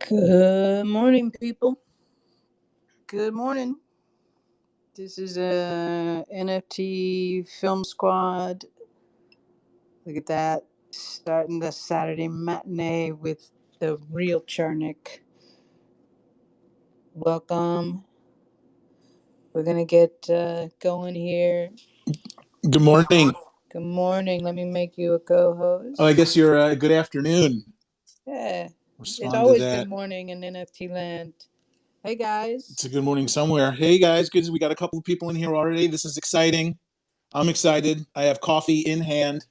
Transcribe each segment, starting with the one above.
Good morning, people. Good morning. This is a NFT Film Squad. Look at that. Starting the Saturday matinee with the real Charnick. Welcome. We're going to get going here. Good morning. Good morning. Let me make you a co host. Oh, I guess you're good afternoon. Yeah. It's Respond to always that. good morning in NFT land. Hey, guys. It's a good morning somewhere. Hey guys, good. We got a couple of people in here already. This is exciting. I'm excited. I have coffee in hand,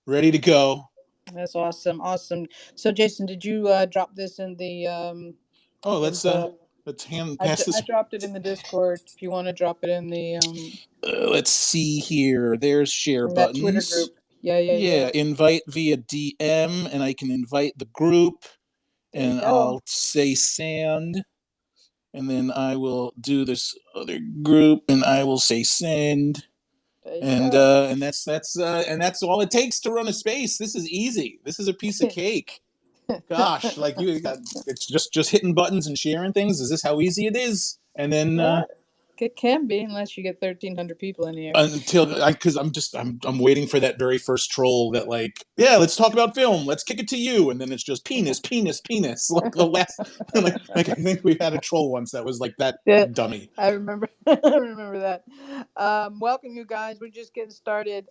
ready to go. That's awesome. Awesome. So, Jason, did you drop this in the Oh, in the let's hand pass I this. dropped it in the Discord. If you want to drop it in the Let's see here. There's share in that Twitter buttons. group. Yeah. Yeah, invite via DM, and I can invite the group, There you and go. I'll say send, and then I will do this other group, and I will say send. There you and go. that's all it takes to run a space. This is easy. This is a piece of cake. Gosh, like you got, it's just hitting buttons and sharing things. Is this how easy it is? And then Yeah, it can be unless you get 1,300 people in here. until I, because I'm waiting for that very first troll that, like, yeah, let's talk about film, let's kick it to you, and then it's just penis, penis, penis. Like the last, like I think we had a troll once that was like that Yeah, dummy. I remember. I remember that. Welcome, you guys. We're just getting started.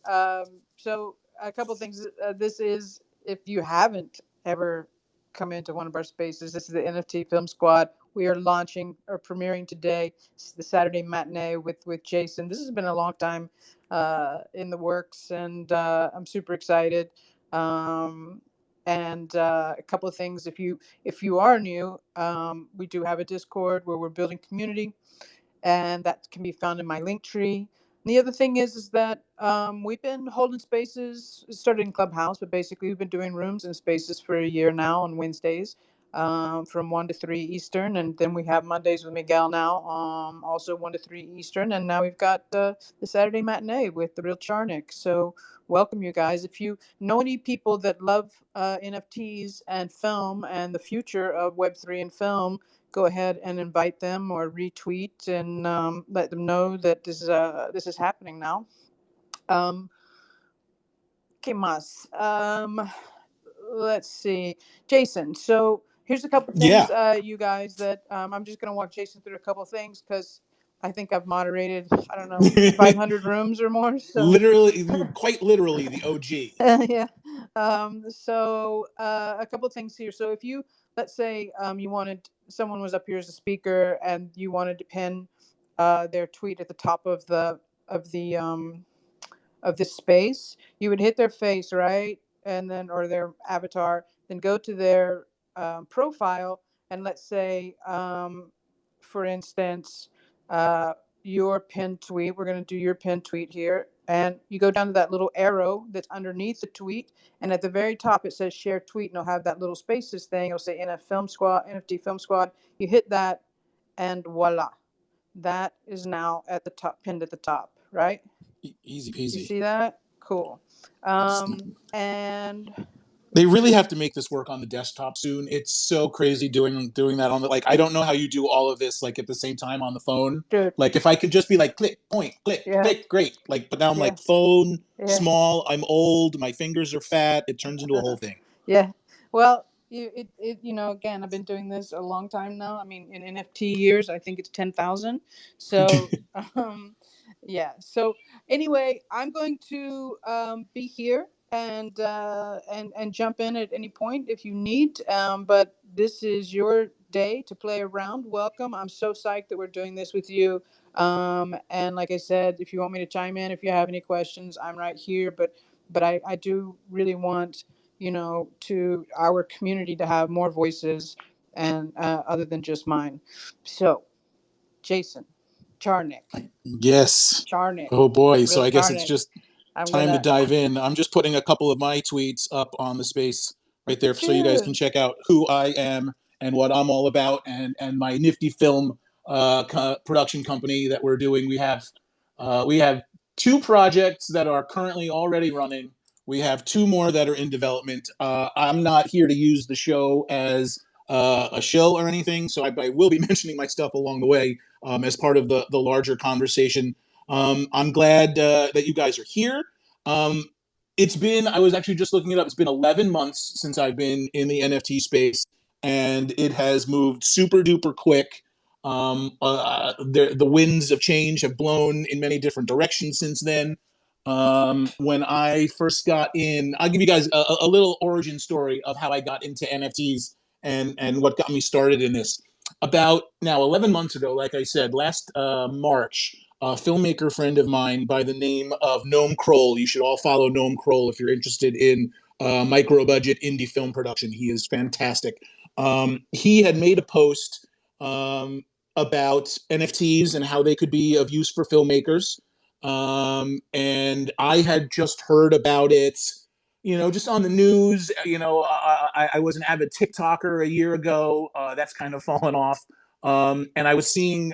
So a couple things. This is, if you haven't ever come into one of our spaces, this is the NFT Film Squad. We are launching or premiering today. It's the Saturday matinee with Jason. This has been a long time in the works, and I'm super excited. Um, and a couple of things. If you are new, we do have a Discord where we're building community, and that can be found in my link tree. And the other thing is that we've been holding spaces. It started in Clubhouse, but basically we've been doing rooms and spaces for a year now on Wednesdays, from 1 to 3 Eastern, and then we have Mondays with Miguel now, also 1 to 3 Eastern, and now we've got the Saturday matinee with the real Charnick. So welcome, you guys. If you know any people that love NFTs and film and the future of Web3 and film, go ahead and invite them or retweet and let them know that this is happening now. ¿Qué más? Let's see, Jason. So here's a couple things, Yeah, you guys. That I'm just gonna walk Jason through a couple things because I think I've moderated, I don't know, 500 rooms or more. So literally, quite literally, the OG. yeah. So a couple things here. So if you, let's say, you wanted, someone was up here as a speaker and you wanted to pin their tweet at the top of the of this space, you would hit their face, right, and then, or their avatar, then go to their profile, and let's say, for instance, uh, your pinned tweet. We're going to do your pinned tweet here. And you go down to that little arrow that's underneath the tweet. And at the very top, it says share tweet. And it'll have that little spaces thing. It'll say NF Film Squad, NFT Film Squad. You hit that, and voila. That is now at the top, pinned at the top, right? Easy You peasy. see that? Cool. And They really have to make this work on the desktop soon. It's so crazy doing that on the, like, I don't know how you do all of this like at the same time on the phone. dude, Like if I could just be like click, point, click, yeah, click, great. Like, but now I'm yeah, like phone, yeah. small, I'm old, my fingers are fat. It turns into a whole thing. Yeah. Well, again, I've been doing this a long time now. I mean, in NFT years, I think it's 10,000. So, um, yeah. So anyway, I'm going to be here and jump in at any point if you need. But this is your day to play around. Welcome. I'm so psyched that we're doing this with you. And like I said, if you want me to chime in, if you have any questions, I'm right here. But I do really want, to our community to have more voices, and other than just mine. So, Jason Charnick, Yes. Charnick, Oh boy. So real I guess it's Charnick. just I'm time to gonna dive in. I'm just putting a couple of my tweets up on the space right there so you guys can dude. check out who I am and what I'm all about, and my nifty film production company that we're doing. We have two projects that are currently already running. We have two more that are in development. I'm not here to use the show as a show or anything, so I will be mentioning my stuff along the way as part of the larger conversation. I'm glad that you guys are here. Um, it's been, I was actually just looking it up, it's been 11 months since I've been in the NFT space, and it has moved super duper quick. The winds of change have blown in many different directions since then. When I first got in, I'll give you guys a little origin story of how I got into NFTs and what got me started in this. About now 11 months ago, like I said, last March, a filmmaker friend of mine by the name of Noam Kroll. You should all follow Noam Kroll if you're interested in micro budget indie film production. He is fantastic. He had made a post about NFTs and how they could be of use for filmmakers. And I had just heard about it, just on the news. I was an avid TikToker a year ago. That's kind of fallen off. And I was seeing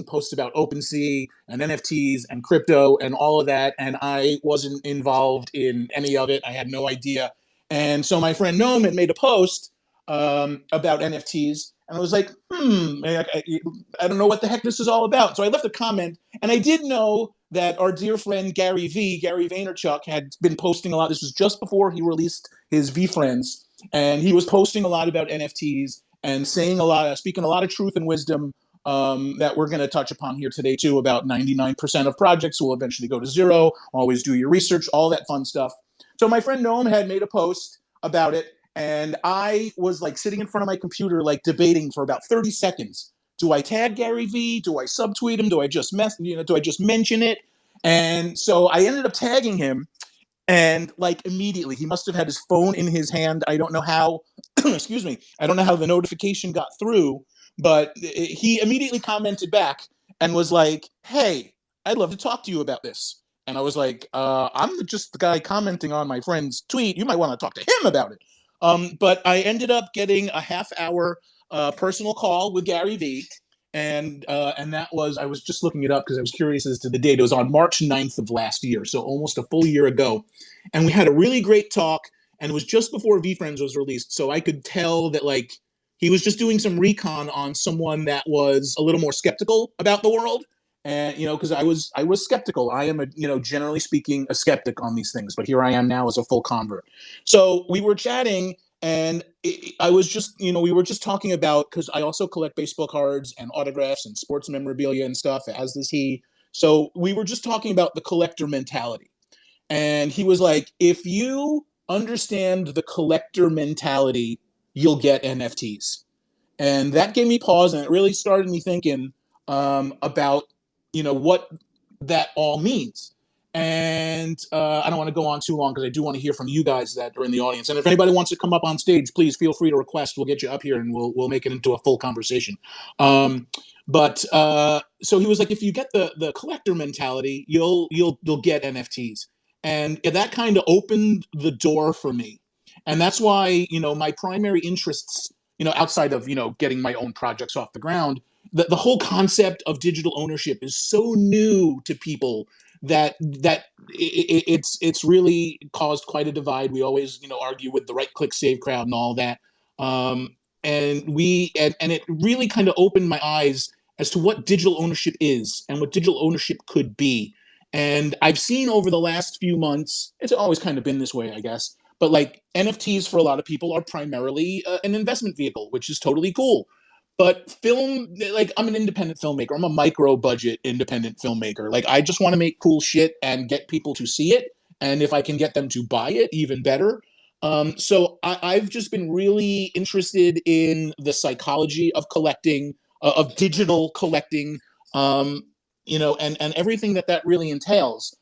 posts about OpenSea and NFTs and crypto and all of that, and I wasn't involved in any of it. I had no idea. And so my friend Noam had made a post about NFTs, and I was like, I don't know what the heck this is all about. So I left a comment, and I did know that our dear friend Gary Vaynerchuk, had been posting a lot. This was just before he released his V Friends, and he was posting a lot about NFTs and saying a lot, speaking a lot of truth and wisdom that we're going to touch upon here today too. About 99% of projects will eventually go to zero. Always do your research, all that fun stuff. So my friend Noam had made a post about it, and I was like sitting in front of my computer, like debating for about 30 seconds. Do I tag Gary V? Do I subtweet him? Do I just do I just mention it? And so I ended up tagging him, and like immediately he must have had his phone in his hand. I don't know how excuse me, I don't know how the notification got through, but he immediately commented back and was like, hey, I'd love to talk to you about this. And I was like, I'm just the guy commenting on my friend's tweet. You might want to talk to him about it. But I ended up getting a half-hour personal call with Gary V. And that was, I was just looking it up because I was curious as to the date. It was on March 9th of last year, so almost a full year ago. And we had a really great talk, and it was just before V Friends was released, so I could tell that like he was just doing some recon on someone that was a little more skeptical about the world. And because I was skeptical. I am generally speaking a skeptic on these things, but here I am now as a full convert. So we were chatting, and I was just we were just talking about, because I also collect baseball cards and autographs and sports memorabilia and stuff, as does he. So we were just talking about the collector mentality, and he was like, if you understand the collector mentality, you'll get NFTs. And that gave me pause, and it really started me thinking about what that all means. And I don't want to go on too long because I do want to hear from you guys that are in the audience. And if anybody wants to come up on stage, please feel free to request. We'll get you up here, and we'll make it into a full conversation. But so he was like, if you get the collector mentality, you'll get NFTs. And that kind of opened the door for me. And that's why my primary interests, outside of getting my own projects off the ground, the whole concept of digital ownership is so new to people that it's really caused quite a divide. We always argue with the right click save crowd and all that. And it really kind of opened my eyes as to what digital ownership is and what digital ownership could be. And I've seen over the last few months, it's always kind of been this way, I guess, but like NFTs for a lot of people are primarily an investment vehicle, which is totally cool. But film, like, I'm an independent filmmaker. I'm a micro budget independent filmmaker. Like, I just want to make cool shit and get people to see it. And if I can get them to buy it, even better. So I've just been really interested in the psychology of collecting, of digital collecting, and everything that really entails,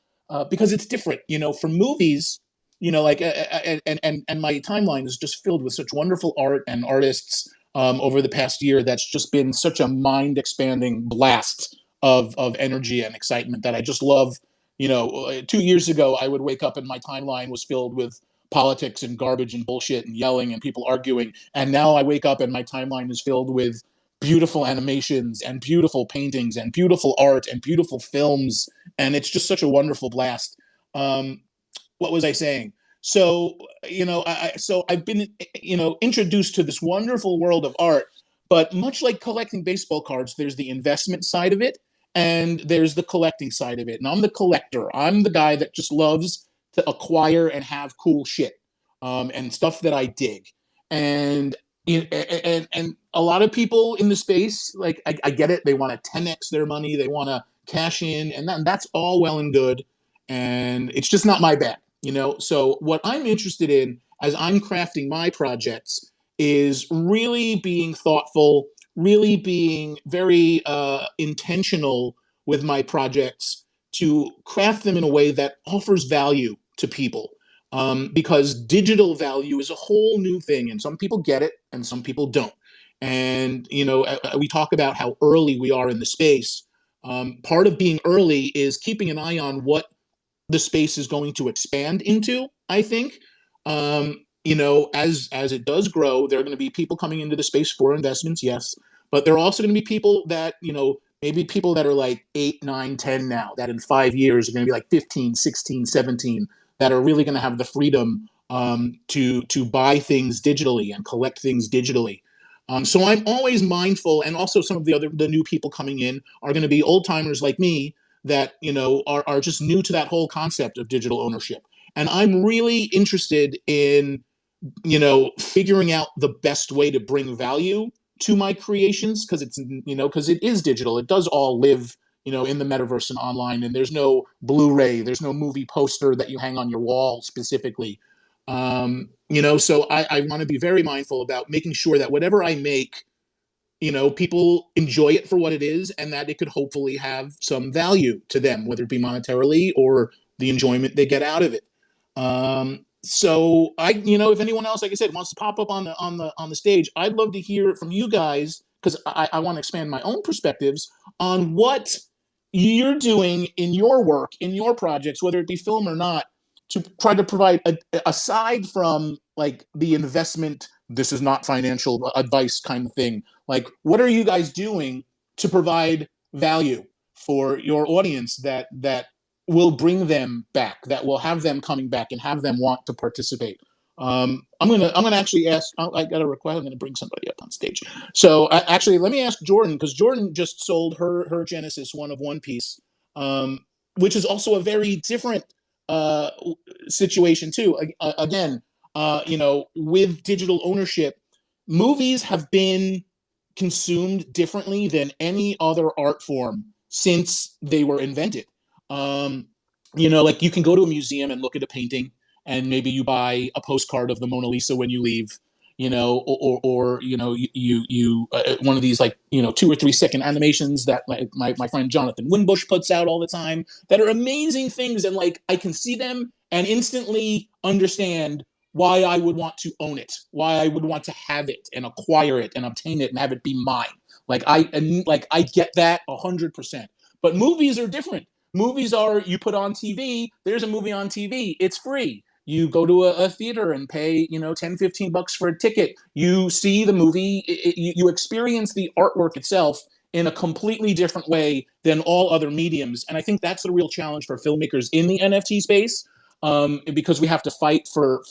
because it's different. For movies, like and my timeline is just filled with such wonderful art and artists over the past year. That's just been such a mind expanding blast of energy and excitement that I just love. 2 years ago, I would wake up and my timeline was filled with politics and garbage and bullshit and yelling and people arguing. And now I wake up and my timeline is filled with beautiful animations and beautiful paintings and beautiful art and beautiful films. And it's just such a wonderful blast. What was I saying? So, so I've been, introduced to this wonderful world of art. But much like collecting baseball cards, there's the investment side of it and there's the collecting side of it. And I'm the collector. I'm the guy that just loves to acquire and have cool shit, and stuff that I dig. And and a lot of people in the space, like I get it, they want to 10x their money, they want to cash in, and that's all well and good. And it's just not my bag. So what I'm interested in as I'm crafting my projects is really being thoughtful, really being very intentional with my projects to craft them in a way that offers value to people. Because digital value is a whole new thing, and some people get it and some people don't. And we talk about how early we are in the space. Part of being early is keeping an eye on what the space is going to expand into, I think. As it does grow, there are going to be people coming into the space for investments, yes, but there are also going to be people that, maybe people that are like 8, 9, 10 now, that in 5 years are going to be like 15, 16, 17, that are really going to have the freedom to buy things digitally and collect things digitally. So I'm always mindful, and also some of the new people coming in are going to be old timers like me that are just new to that whole concept of digital ownership. And I'm really interested in figuring out the best way to bring value to my creations, because because it is digital. It does all live in the metaverse and online, and there's no Blu-ray, there's no movie poster that you hang on your wall specifically. So I want to be very mindful about making sure that whatever I make, people enjoy it for what it is, and that it could hopefully have some value to them, whether it be monetarily or the enjoyment they get out of it. So if anyone else, like I said, wants to pop up on the stage, I'd love to hear it from you guys, because I want to expand my own perspectives on what you're doing in your work, in your projects, whether it be film or not, to try to provide aside from like the investment, this is not financial advice kind of thing. Like, what are you guys doing to provide value for your audience that will bring them back, that will have them coming back and have them want to participate? I'm gonna actually ask. I got a request. I'm gonna bring somebody up on stage. So actually, let me ask Jordan, because Jordan just sold her Genesis one of One Piece, um, which is also a very different uh, situation too. Again, with digital ownership, movies have been consumed differently than any other art form since they were invented. Um, like you can go to a museum and look at a painting, and maybe you buy a postcard of the Mona Lisa when you leave. Or you one of these, like 2 or 3 second animations that my friend Jonathan Winbush puts out all the time, that are amazing things, and like I can see them and instantly understand why I would want to own it, why I would want to have it and acquire it and obtain it and have it be mine. I get that 100%. But movies are different. Movies are, you put on TV, there's a movie on TV, it's free. You go to a theater and pay 10, $15 for a ticket. You see the movie, you experience the artwork itself in a completely different way than all other mediums. And I think that's the real challenge for filmmakers in the NFT space, because we have to fight for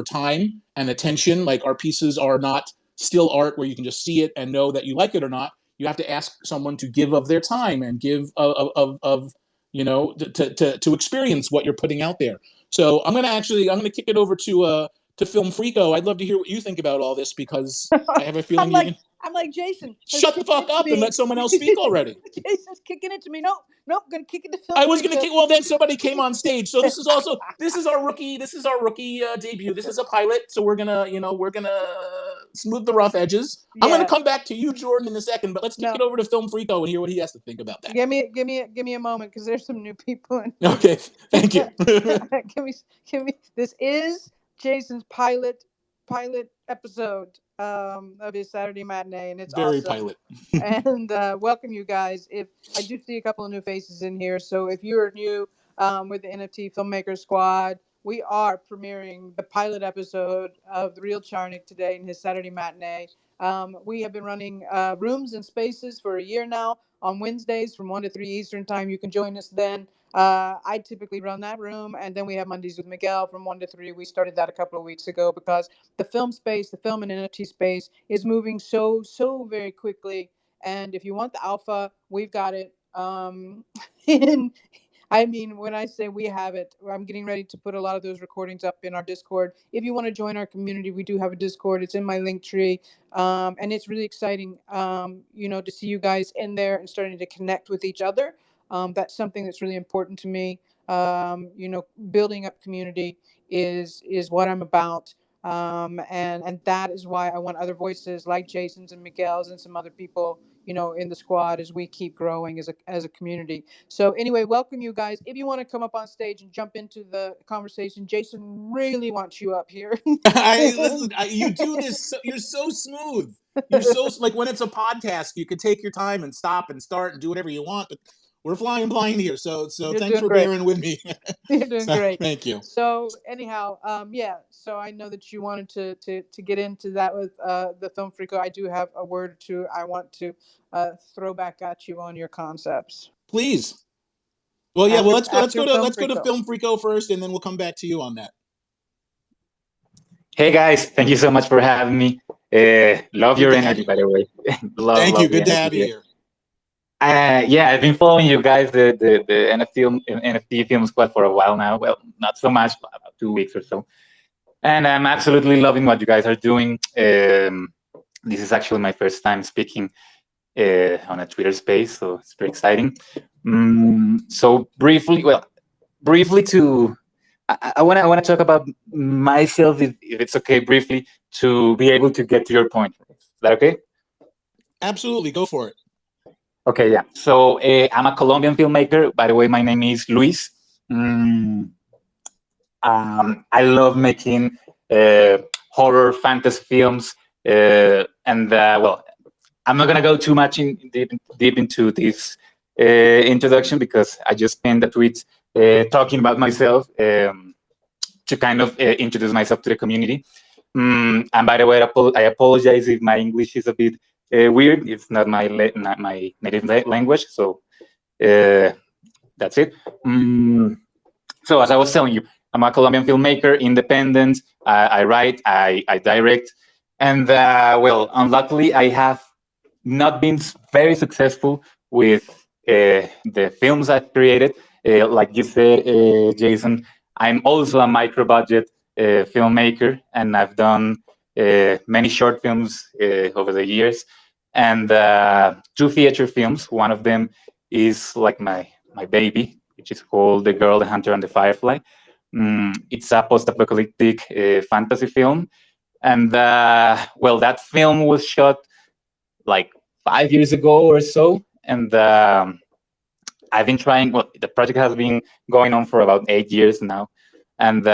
time and attention. Like, our pieces are not still art where you can just see it and know that you like it or not. You have to ask someone to give of their time and give of to experience what you're putting out there. So I'm gonna kick it over to Film Freako. I'd love to hear what you think about all this, because I have a I'm feeling like I'm like Jason. shut the fuck up and let someone else speak already. Jason's kicking it to me. Nope, gonna kick it to Film I was gonna Freako. kick. Well, then somebody came on stage. So this is our rookie. This is our rookie debut. This is a pilot. So we're gonna smooth the rough edges. I'm gonna Yeah. come back to you, Jordan, in a second. But let's kick it No. over to Film Freako and hear what he has to think about that. Give me a moment, because there's some new people in here. Okay, thank you. give me. This is Jason's pilot episode of his Saturday matinee, and it's Very awesome. pilot. And welcome, you guys. If I do see a couple of new faces in here, so if you are new with the NFT Filmmaker Squad, we are premiering the pilot episode of The Real Charnick today in his Saturday matinee. We have been running rooms and spaces for a year now on Wednesdays from 1 to 3 Eastern time. You can join us then. I typically run that room, and then we have Mondays with Miguel from 1 to 3. We started that a couple of weeks ago because the film space, the film and NFT space, is moving so very quickly. And if you want the alpha, we've got it. And I mean, when I say we have it, I'm getting ready to put a lot of those recordings up in our Discord. If you want to join our community, we do have a Discord. It's in my link tree. And it's really exciting, to see you guys in there and starting to connect with each other. That's something that's really important to me. Building up community is what I'm about. And that is why I want other voices like Jason's and Miguel's and some other people, in the squad as we keep growing as a community. So anyway, welcome you guys. If you want to come up on stage and jump into the conversation, Jason really wants you up here. Listen. You do this. You're so smooth. You're so like when it's a podcast, you can take your time and stop and start and do whatever you want. But we're flying blind here, so You're thanks doing for great. bearing with me. You're doing So, great. thank you. So anyhow, yeah. So I know that you wanted to get into that with the film freako. I do have a word or two I want to throw back at you on your concepts. Please. Well, yeah. Well, After let's go to freako. Film Freako first, and then we'll come back to you on that. Hey guys, thank you so much for having me. Love your energy, by the way. Thank you. love the Good to energy have you here. here. Yeah, I've been following you guys, the NFT film squad for a while now. Well, not so much, about 2 weeks or so. And I'm absolutely loving what you guys are doing. This is actually my first time speaking on a Twitter space, so it's very exciting. So briefly to I want to talk about myself, if it's okay, briefly, to be able to get to your point. Is that okay? Absolutely, go for it. Okay, yeah. So I'm a Colombian filmmaker. By the way, my name is Luis. I love making horror fantasy films, well, I'm not gonna go too much deep into this introduction because I just pinned a tweet talking about myself to kind of introduce myself to the community. And by the way, I apologize if my English is a bit weird. It's not my native language, so that's it. So as I was telling you, I'm a Colombian filmmaker, independent. I write, I direct, and unluckily, I have not been very successful with the films I've created. Like you said, Jason, I'm also a micro budget filmmaker, and I've done many short films over the years, and 2 feature films. One of them is like my baby, which is called The Girl, the Hunter, and the Firefly. It's a post-apocalyptic fantasy film, and that film was shot like 5 years ago or so, and I've been trying. Well, the project has been going on for about 8 years now, and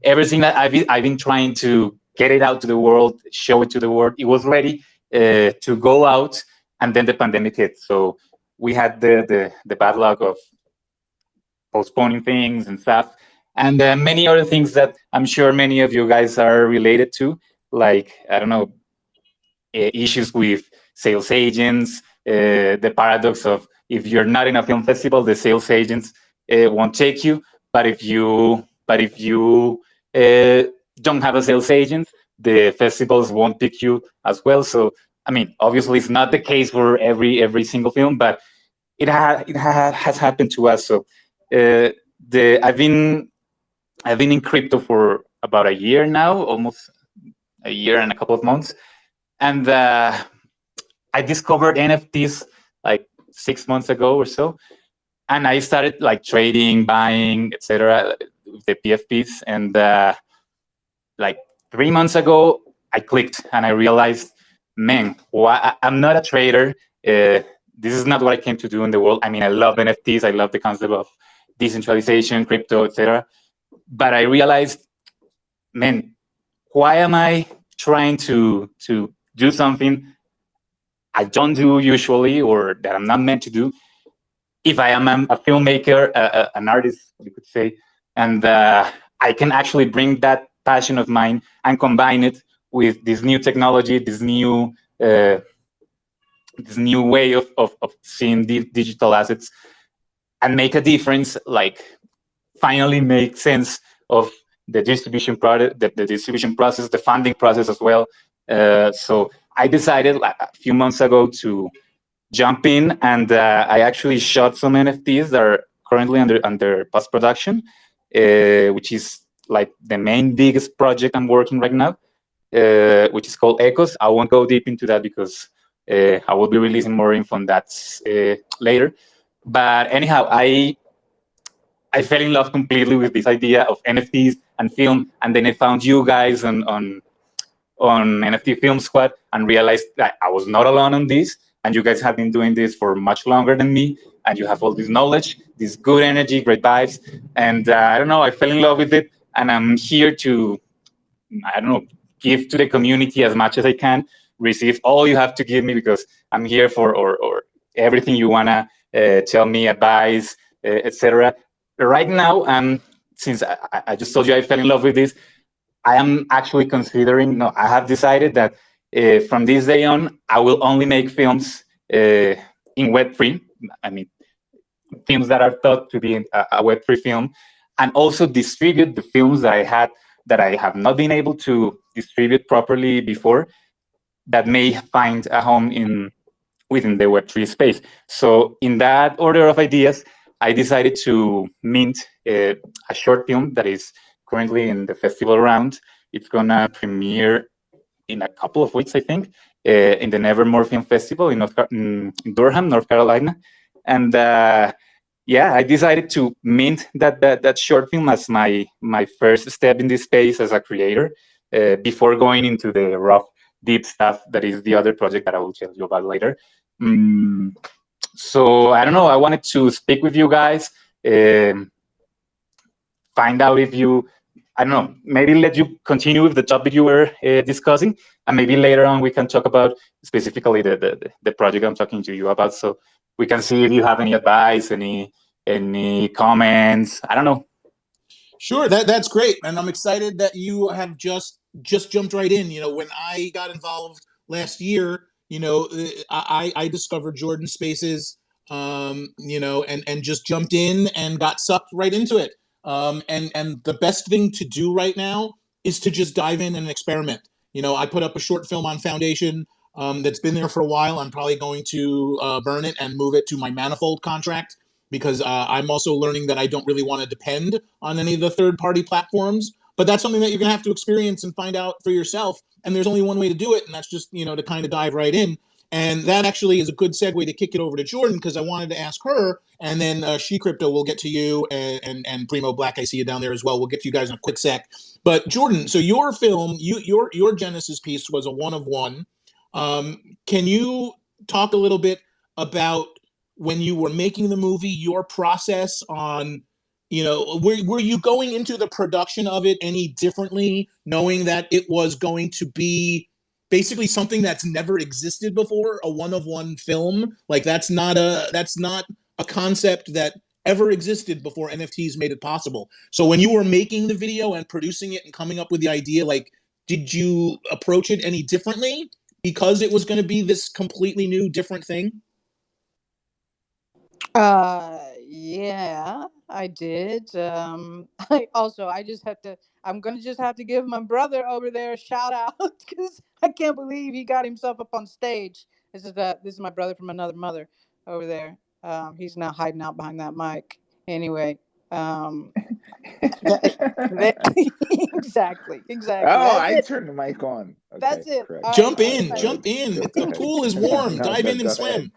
everything that I've been trying to get it out to the world, show it to the world. It was ready to go out, and then the pandemic hit. So we had the bad luck of postponing things and stuff, and many other things that I'm sure many of you guys are related to, like, I don't know, issues with sales agents, the paradox of if you're not in a film festival, the sales agents won't take you, but if you don't have a sales agent, the festivals won't pick you as well. So I mean, obviously, it's not the case for every single film, but has happened to us. So I've been in crypto for about a year now, almost a year and a couple of months, and I discovered NFTs like 6 months ago or so, and I started like trading, buying, etc. The PFPs, and like 3 months ago, I clicked and I realized, man, I'm not a trader. This is not what I came to do in the world. I mean, I love NFTs. I love the concept of decentralization, crypto, etc. But I realized, man, why am I trying to do something I don't do usually, or that I'm not meant to do, if I am a filmmaker, an artist, you could say, and I can actually bring that passion of mine and combine it with this new technology, this new way of seeing digital assets. and make a difference, like finally make sense of the distribution product, the distribution process, the funding process as well. So I decided like a few months ago to jump in, and I actually shot some NFTs that are currently under post production, which is like the main biggest project I'm working right now, which is called Echoes. I won't go deep into that because I will be releasing more info on that later. But anyhow, I fell in love completely with this idea of NFTs and film, and then I found you guys on NFT Film Squad and realized that I was not alone on this, and you guys have been doing this for much longer than me, and you have all this knowledge, this good energy, great vibes, and I don't know, I fell in love with it, and I'm here to, I don't know, give to the community as much as I can, receive all you have to give me because I'm here for or everything you wanna tell me, advice, etc. Right now, since I just told you I fell in love with this, I am actually considering. No, I have decided that from this day on, I will only make films in Web3. I mean, films that are thought to be a Web3 film, and also distribute the films that I have not been able to distribute properly before, that may find a home in within the Web3 space. So, in that order of ideas, I decided to mint a short film that is currently in the festival round. It's gonna premiere in a couple of weeks, I think, in the Nevermore Film Festival in Durham, North Carolina. And yeah, I decided to mint that short film as my first step in this space as a creator, before going into the rough, deep stuff that is the other project that I will tell you about later. Mm, so I don't know. I wanted to speak with you guys, um, find out if you, I don't know, maybe let you continue with the topic you were discussing, and maybe later on we can talk about specifically the project I'm talking to you about. So we can see if you have any advice, any comments. I don't know. Sure, that's great, and I'm excited that you have just jumped right in. When I got involved last year, I discovered Jordan Spaces, and just jumped in and got sucked right into it. And the best thing to do right now is to just dive in and experiment. I put up a short film on Foundation that's been there for a while. I'm probably going to burn it and move it to my Manifold contract because I'm also learning that I don't really want to depend on any of the third-party platforms. But that's something that you're going to have to experience and find out for yourself. And there's only one way to do it, and that's just to kind of dive right in. And that actually is a good segue to kick it over to Jordan because I wanted to ask her, and then She Crypto will get to you, and Primo Black, I see you down there as well. We'll get to you guys in a quick sec. But Jordan, so your film, your Genesis piece was a one of one. Can you talk a little bit about when you were making the movie, your process on, were you going into the production of it any differently, knowing that it was going to be basically something that's never existed before, a one of one film? Like that's not a concept that ever existed before NFTs made it possible. So when you were making the video and producing it and coming up with the idea, like, did you approach it any differently because it was going to be this completely new, different thing? Yeah, I did. I'm gonna just have to give my brother over there a shout out because I can't believe he got himself up on stage. This is my brother from another mother over there. He's now hiding out behind that mic. Anyway, um, that, exactly. Oh, That's I it. turned the mic on. Okay, That's it. correct. All right. Jump All right, in, go Anyway, ahead. jump in. Go The ahead. pool is warm. No, Dive in and go ahead. swim.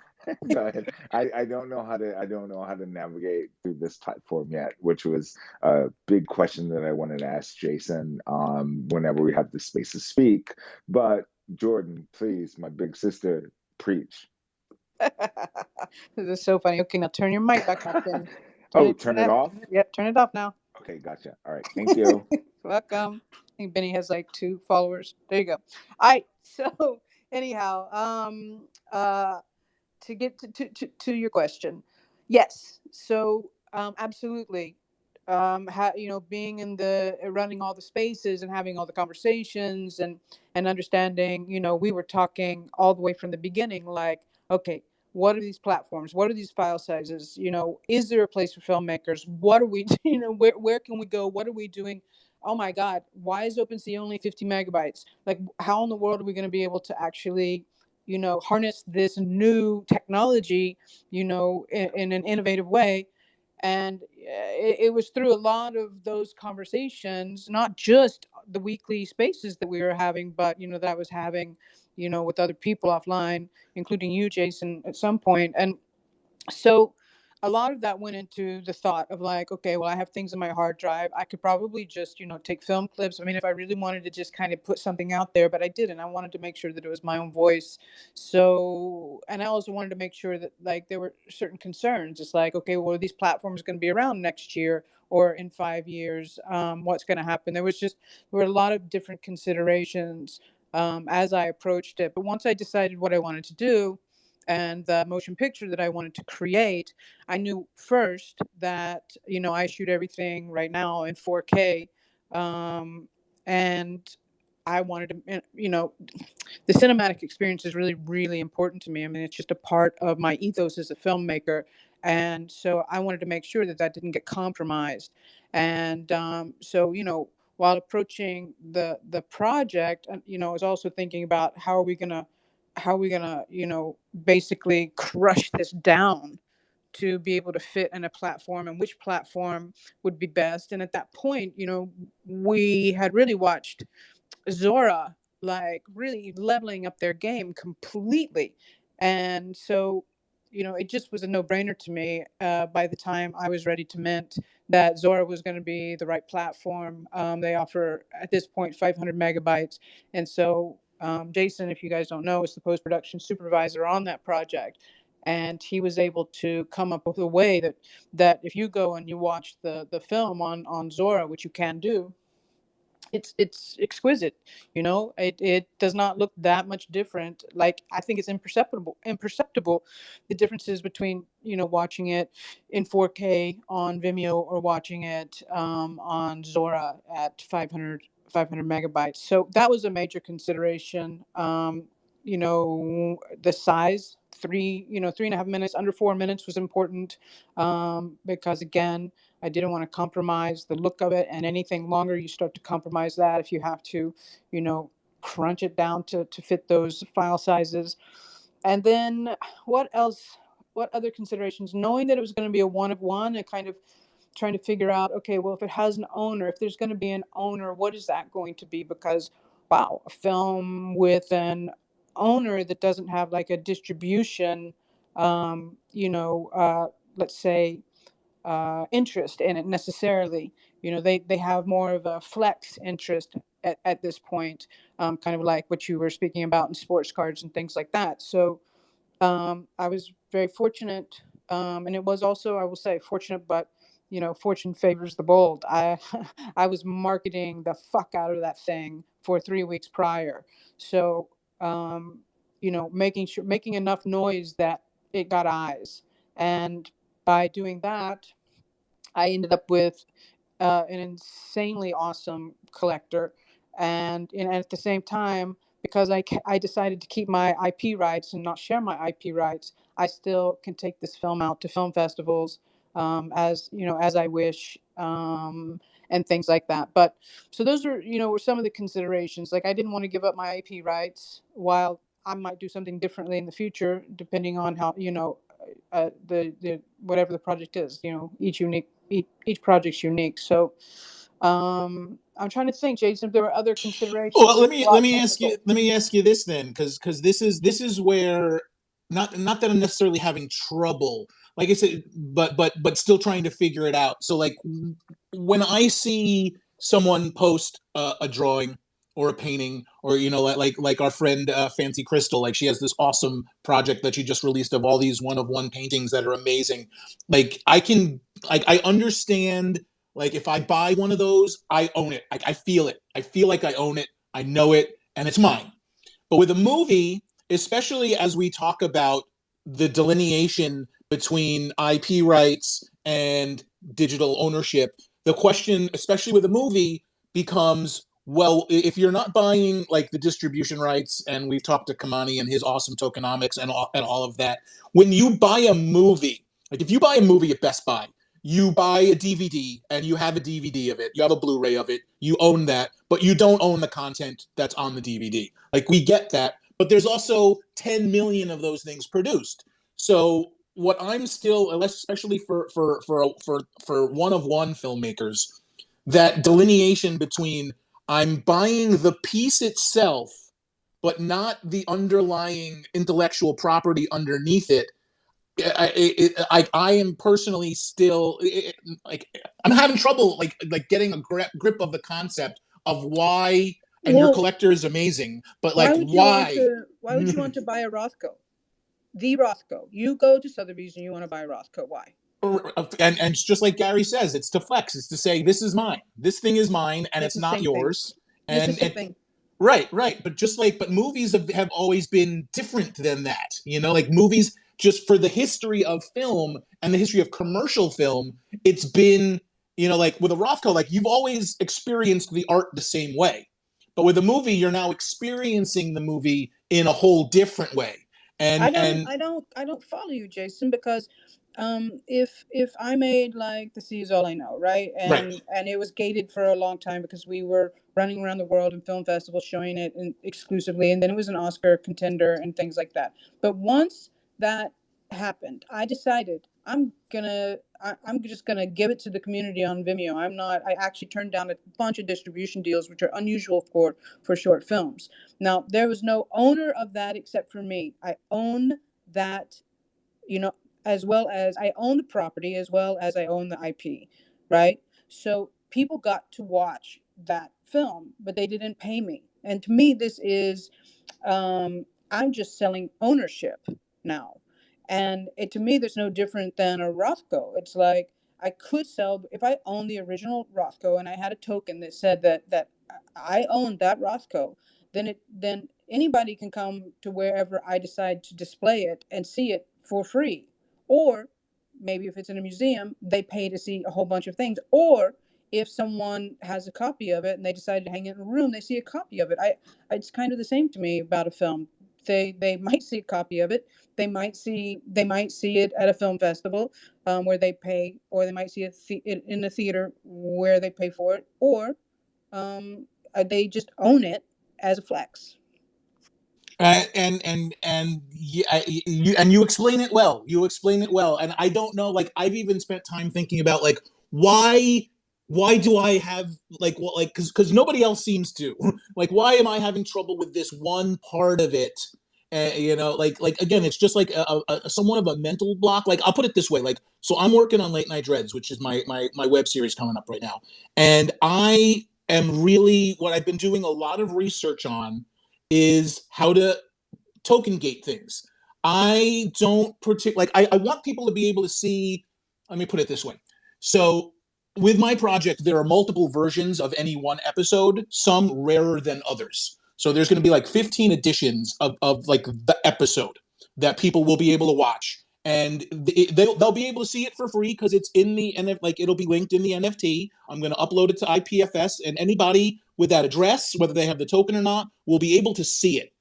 Go ahead. I don't know how to navigate through this platform yet, which was a big question that I wanted to ask Jason whenever we have the space to speak. But Jordan, please, my big sister, preach. this is so funny. Okay, now turn your mic back off, then. Oh, turn it off? Yep, turn it off now. Okay, gotcha. All right, thank you. Welcome. I think Benny has like 2 followers. There you go. All right. So anyhow, to get to your question, yes. So absolutely. Being in the running all the spaces and having all the conversations and understanding. We were talking all the way from the beginning. Like, okay, what are these platforms? What are these file sizes? Is there a place for filmmakers? What are we, where can we go? What are we doing? Oh my God, why is OpenSea only 50 megabytes? Like, how in the world are we going to be able to actually, harness this new technology, in an innovative way? And it was through a lot of those conversations, not just the weekly spaces that we were having, but, that I was having, with other people offline, including you, Jason, at some point. And so a lot of that went into the thought of like, okay, well, I have things on my hard drive. I could probably just, take film clips. I mean, if I really wanted to just kind of put something out there, but I didn't. I wanted to make sure that it was my own voice. So, and I also wanted to make sure that like there were certain concerns. It's like, okay, well, are these platforms going to be around next year or in 5 years? What's going to happen? There were a lot of different considerations as I approached it. But once I decided what I wanted to do, and the motion picture that I wanted to create, I knew first that, I shoot everything right now in 4K. And I wanted to, the cinematic experience is really, really important to me. I mean, it's just a part of my ethos as a filmmaker. And so I wanted to make sure that that didn't get compromised. And so, while approaching the project, I was also thinking about how are we gonna, basically crush this down to be able to fit in a platform, and which platform would be best. And at that point, we had really watched Zora like really leveling up their game completely. And so, it just was a no-brainer to me by the time I was ready to mint that Zora was going to be the right platform. They offer at this point 500 megabytes. And so Jason, if you guys don't know, is the post-production supervisor on that project. And he was able to come up with a way that if you go and you watch the film on Zora, which you can do, it's exquisite. It does not look that much different. Like, I think it's imperceptible the differences between watching it in 4K on Vimeo or watching it on Zora at 500 megabytes. So that was a major consideration. The size, 3.5 minutes, under 4 minutes was important, because again, I didn't want to compromise the look of it, and anything longer, you start to compromise that if you have to, crunch it down to fit those file sizes. And then what else? What other considerations? Knowing that it was going to be a one of one, and kind of trying to figure out, okay, well, if it has an owner, if there's going to be an owner, what is that going to be? Because, wow, a film with an owner that doesn't have like a distribution, let's say, interest in it necessarily. They have more of a flex interest at this point, kind of like what you were speaking about in sports cards and things like that. So I was very fortunate, and it was also, I will say, fortunate, but fortune favors the bold. I was marketing the fuck out of that thing for 3 weeks prior, so making enough noise that it got eyes, and by doing that, I ended up with an insanely awesome collector, and at the same time, because I decided to keep my IP rights and not share my IP rights, I still can take this film out to film festivals, as I wish, and things like that. But so those were some of the considerations. Like, I didn't want to give up my IP rights, while I might do something differently in the future, depending on how the whatever the project is. Each project's unique. So I'm trying to think, Jason, if there were other considerations. Well, It let was me a let lot me ask you technical. let me ask you this then, because this is where, not that I'm necessarily having trouble, like I said, but still trying to figure it out. So like, when I see someone post a drawing or a painting, or like our friend Fancy Crystal, like she has this awesome project that she just released of all these one of one paintings that are amazing. Like, I understand, like, if I buy one of those, I own it. I feel it. I feel like I own it. I know it, and it's mine. But with a movie, especially as we talk about the delineation between IP rights and digital ownership, the question, especially with a movie, becomes, well, if you're not buying like the distribution rights, and we've talked to Kamani and his awesome tokenomics and all of that, when you buy a movie, like if you buy a movie at Best Buy, you buy a DVD and you have a DVD of it, you have a Blu-ray of it, you own that, but you don't own the content that's on the DVD. Like we get that, but there's also 10 million of those things produced. So what I'm still, especially for one of one filmmakers, that delineation between I'm buying the piece itself, but not the underlying intellectual property underneath it. I am personally still like I'm having trouble like getting a grip of the concept of why. And your Well, collector is amazing, but why like would you want why? to? Why would you want to buy a Rothko? The Rothko. You go to Sotheby's and you want to buy a Rothko. Why? And it's just like Gary says, it's to flex. It's to say this is mine. This thing is mine, and It's it's the not same thing. yours. It's the And same thing. right. But movies have always been different than that. Like movies, just for the history of film and the history of commercial film, it's been, like with a Rothko, like you've always experienced the art the same way. But with a movie, you're now experiencing the movie in a whole different way. And I don't follow you, Jason, because if I made like The Sea Is All I Know, right? right. And it was gated for a long time because we were running around the world in film festivals showing it exclusively, and then it was an Oscar contender and things like that. But once that happened, I decided I'm just gonna give it to the community on Vimeo. I'm not. I actually turned down a bunch of distribution deals, which are unusual for short films. Now, there was no owner of that except for me. I own that, you know, as well as I own the property, as well as I own the IP, right? So people got to watch that film, but they didn't pay me. And to me, this is, I'm just selling ownership now. And to me, there's no different than a Rothko. It's like I could sell, if I owned the original Rothko and I had a token that said that I owned that Rothko, then anybody can come to wherever I decide to display it and see it for free. Or maybe if it's in a museum, they pay to see a whole bunch of things. Or if someone has a copy of it and they decide to hang it in a room, they see a copy of it. It's kind of the same to me about a film. They might see a copy of it. They might see it at a film festival where they pay, or they might see it in a theater where they pay for it, or they just own it as a flex. You explain it well. You explain it well, and I don't know. Like I've even spent time thinking about like why why do I have like what like because nobody else seems to like why am I having trouble with this one part of it? Like again, it's just like a somewhat of a mental block. Like I'll put it this way. Like so, I'm working on Late Night Dreads, which is my web series coming up right now, and I am really what I've been doing a lot of research on is how to token gate things. I don't particularly like. I want people to be able to see. Let me put it this way. So with my project, there are multiple versions of any one episode, some rarer than others. So there's going to be like 15 editions of like the episode that people will be able to watch. And they'll be able to see it for free because it's in the NF, like it'll be linked in the NFT. I'm going to upload it to IPFS, and anybody with that address, whether they have the token or not, will be able to see it.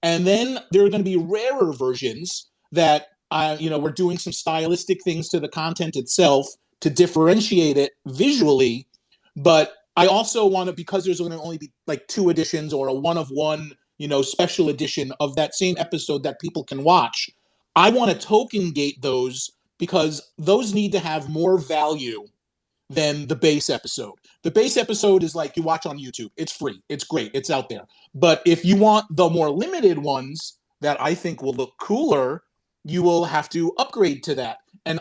And then there are going to be rarer versions that we're doing some stylistic things to the content itself to differentiate it visually. But I also want to, because there's going to only be like 2 editions or a one of one, special edition of that same episode that people can watch. I want to token gate those because those need to have more value than the base episode. The base episode is like you watch on YouTube. It's free. It's great. It's out there. But if you want the more limited ones that I think will look cooler, you will have to upgrade to that. And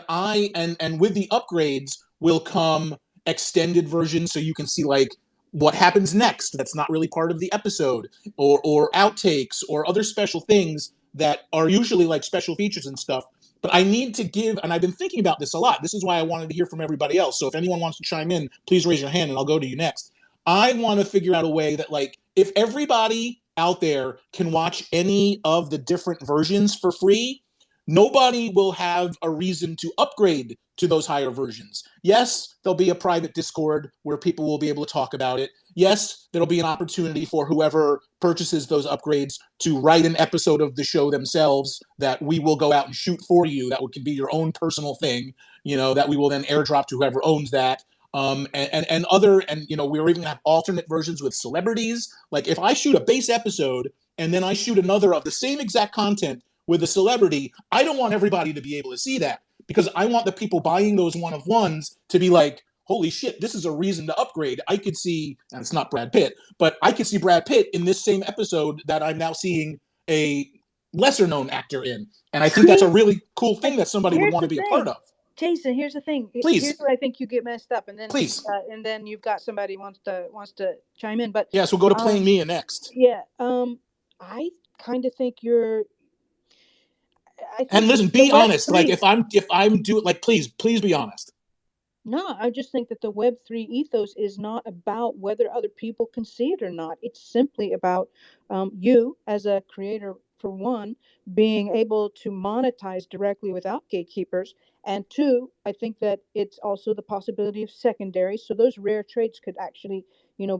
with the upgrades will come extended versions so you can see like what happens next that's not really part of the episode or outtakes or other special things that are usually like special features and stuff. But I need to give, and I've been thinking about this a lot. This is why I wanted to hear from everybody else. So if anyone wants to chime in, please raise your hand and I'll go to you next. I want to figure out a way that, like, if everybody out there can watch any of the different versions for free, nobody will have a reason to upgrade to those higher versions. Yes, there'll be a private Discord where people will be able to talk about it. yes, there'll be an opportunity for whoever purchases those upgrades to write an episode of the show themselves that we will go out and shoot for you. That could be your own personal thing, that we will then airdrop to whoever owns that. And we're even gonna have alternate versions with celebrities. Like if I shoot a base episode and then I shoot another of the same exact content with a celebrity, I don't want everybody to be able to see that, because I want the people buying those one-of-ones to be like, holy shit, this is a reason to upgrade. I could see, and it's not Brad Pitt, but I could see Brad Pitt in this same episode that I'm now seeing a lesser known actor in. And I think that's a really cool thing that somebody would want to be a part of. Jason, here's the thing. Please. Here's where I think you get messed up, and then please, and then you've got somebody wants to chime in. But so we'll go to Playing Mia next. Yeah, I kind of think you're. And listen, be honest. Like if I'm doing, like, please be honest. No, I just think that the Web3 ethos is not about whether other people can see it or not. It's simply about you as a creator, for one, being able to monetize directly without gatekeepers. And two, I think that it's also the possibility of secondary. So those rare trades could actually,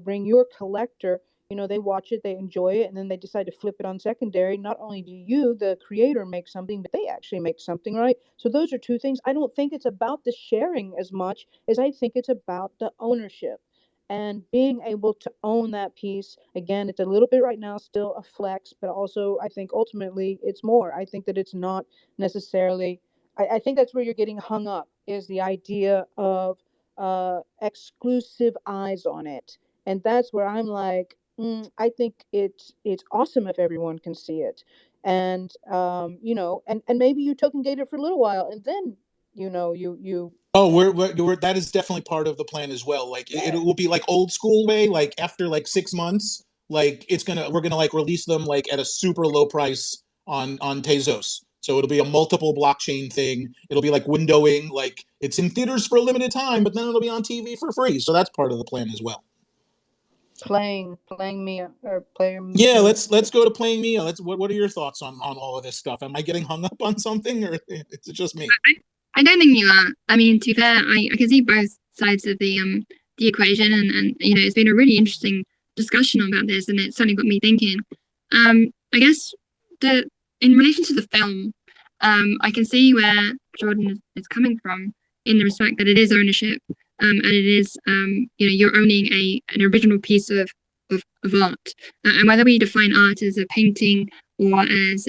bring your collector, they watch it, they enjoy it, and then they decide to flip it on secondary. Not only do you, the creator, make something, but they actually make something, right? So those are two things. I don't think it's about the sharing as much as I think it's about the ownership and being able to own that piece. Again, it's a little bit right now still a flex, but also I think ultimately it's more. I think that it's not necessarily, I think that's where you're getting hung up, is the idea of exclusive eyes on it. And that's where I'm like, I think it's awesome if everyone can see it, and and maybe you token gate it for a little while, and then you. Oh, we're that is definitely part of the plan as well. Like it will be like old school way. Like after like 6 months, like we're gonna like release them like at a super low price on Tezos. So it'll be a multiple blockchain thing. It'll be like windowing, like it's in theaters for a limited time, but then it'll be on TV for free. So that's part of the plan as well. Playing Mia or Playing. Yeah, let's go to Playing Mia. What are your thoughts on all of this stuff? Am I getting hung up on something, or is it just me? I don't think you are. I mean, to be fair, I can see both sides of the equation, and it's been a really interesting discussion about this, and it certainly got me thinking. I guess in relation to the film, I can see where Jordan is coming from, in the respect that it is ownership, and it is you're owning an original piece of art, and whether we define art as a painting or as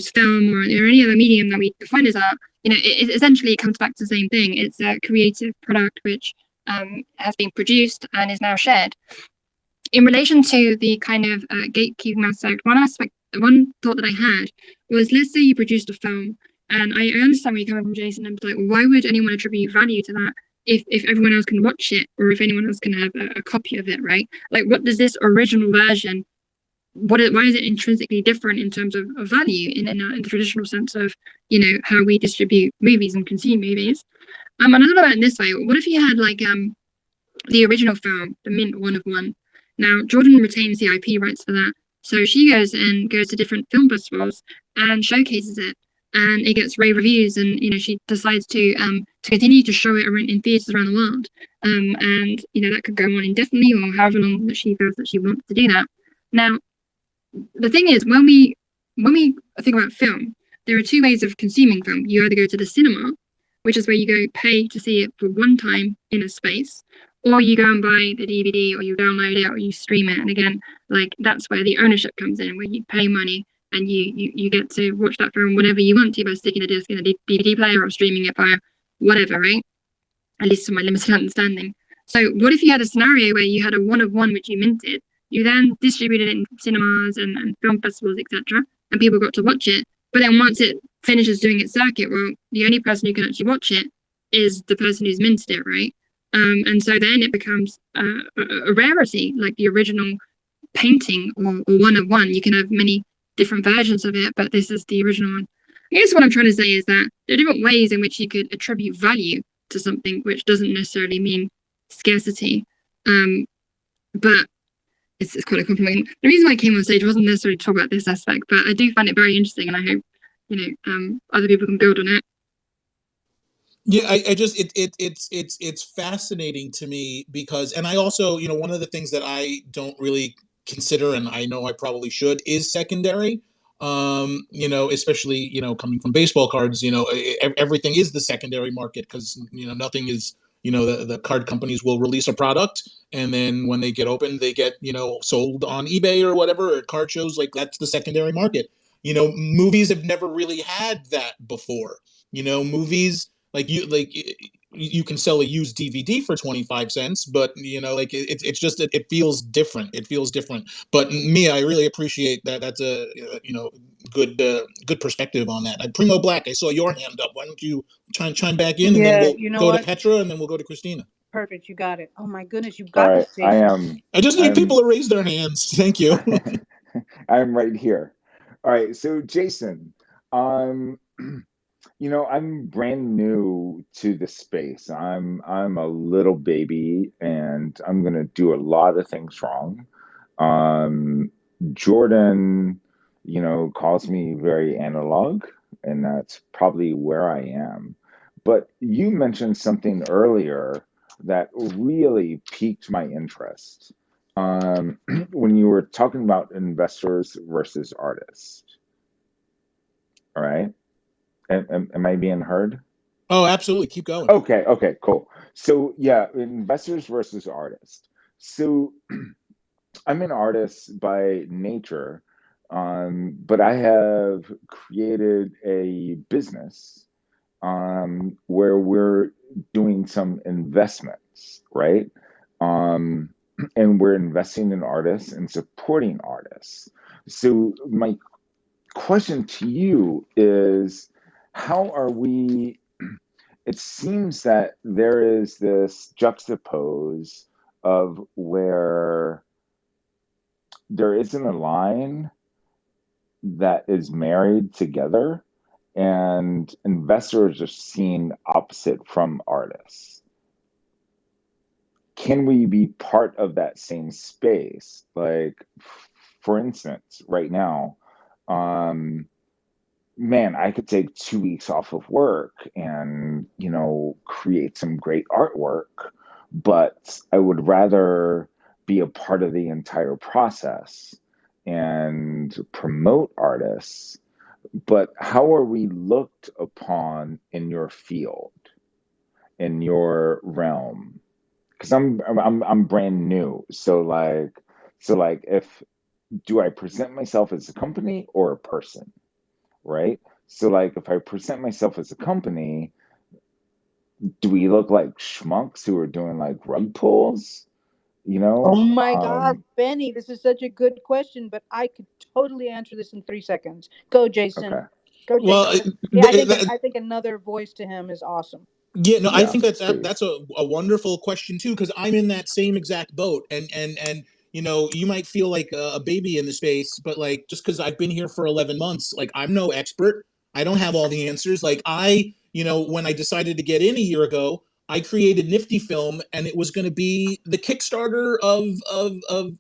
film or any other medium that we define as art, it essentially comes back to the same thing. It's a creative product which has been produced and is now shared. In relation to the kind of gatekeeping aspect, one thought that I had was, let's say you produced a film, and I understand where you're coming from, Jason, and like, why would anyone attribute value to that if everyone else can watch it, or if anyone else can have a copy of it, right? Like, what does this original version, why is it intrinsically different in terms of value in the traditional sense of how we distribute movies and consume movies? And I thought about it this way: what if you had like the original film, the mint one of one? Now Jordan retains the IP rights for that, so she goes to different film festivals and showcases it, and it gets rave reviews, and she decides to continue to show it in theaters around the world, and that could go on indefinitely, or however long that she feels that she wants to do that. Now, the thing is, when we think about film, there are two ways of consuming film. You either go to the cinema, which is where you go pay to see it for one time in a space, or you go and buy the DVD, or you download it, or you stream it. And again, like, that's where the ownership comes in, where you pay money and you get to watch that film whenever you want to, by sticking a disc in a DVD player or streaming it via whatever, right? At least to my limited understanding. So what if you had a scenario where you had a one of one which you minted, you then distributed it in cinemas and film festivals, etc., and people got to watch it. But then once it finishes doing its circuit, well, the only person who can actually watch it is the person who's minted it, right? And so then it becomes a rarity, like the original painting or one of one. You can have many different versions of it, but this is the original one. I guess what I'm trying to say is that there are different ways in which you could attribute value to something, which doesn't necessarily mean scarcity. But it's quite a compliment. The reason why I came on stage wasn't necessarily to talk about this aspect, but I do find it very interesting, and I hope other people can build on it. Yeah, I just it's fascinating to me because, and I also, one of the things that I don't really consider, and I know I probably should, is secondary. Especially, coming from baseball cards, everything is the secondary market because, nothing is, the card companies will release a product, and then when they get open, they get, sold on eBay or whatever, or card shows, like that's the secondary market. Movies have never really had that before. Movies, you can sell a used DVD for 25 cents, but like it's just it feels different. It feels different. But me, I really appreciate that. That's a good perspective on that. Primo Black, I saw your hand up. Why don't you chime back in, and then Yeah, we'll you know go to what? Petra, and then we'll go to Christina. Perfect. You got it. Oh my goodness, you All got right, this, Jason. I just need I'm people to raise their hands. Thank you. I'm right here. All right, so Jason, um, I'm brand new to the space. I'm a little baby, and I'm gonna do a lot of things wrong. Um, Jordan, calls me very analog, and that's probably where I am. But you mentioned something earlier that really piqued my interest. When you were talking about investors versus artists, all right? Am I being heard? Oh, absolutely. Keep going. Okay, cool. So yeah, investors versus artists. So I'm an artist by nature, but I have created a business where we're doing some investments, right? Um, and we're investing in artists and supporting artists. So my question to you is, how are we? It seems that there is this juxtapose of where there isn't a line that is married together, and investors are seen opposite from artists. Can we be part of that same space? Like, for instance, right now, um, man, I could take 2 weeks off of work and, create some great artwork, but I would rather be a part of the entire process and promote artists. But how are we looked upon in your field, in your realm? Because I'm brand new. So like if do I present myself as a company or a person? Right? So like if I present myself as a company, do we look like schmucks who are doing like rug pulls? You Oh know? my God, Benny, this is such a good question, but I could totally answer this in 3 seconds. Go, Jason. Okay. Go, Well, Jason. Yeah, I think another voice to him is awesome. yeah, no, I Yeah, think that's please. a wonderful question too, because I'm in that same exact boat, and you might feel like a baby in the space, but like just because I've been here for 11 months, like I'm no expert, I don't have all the answers. Like when I decided to get in a year ago, I created Nifty Film, and it was going to be the Kickstarter of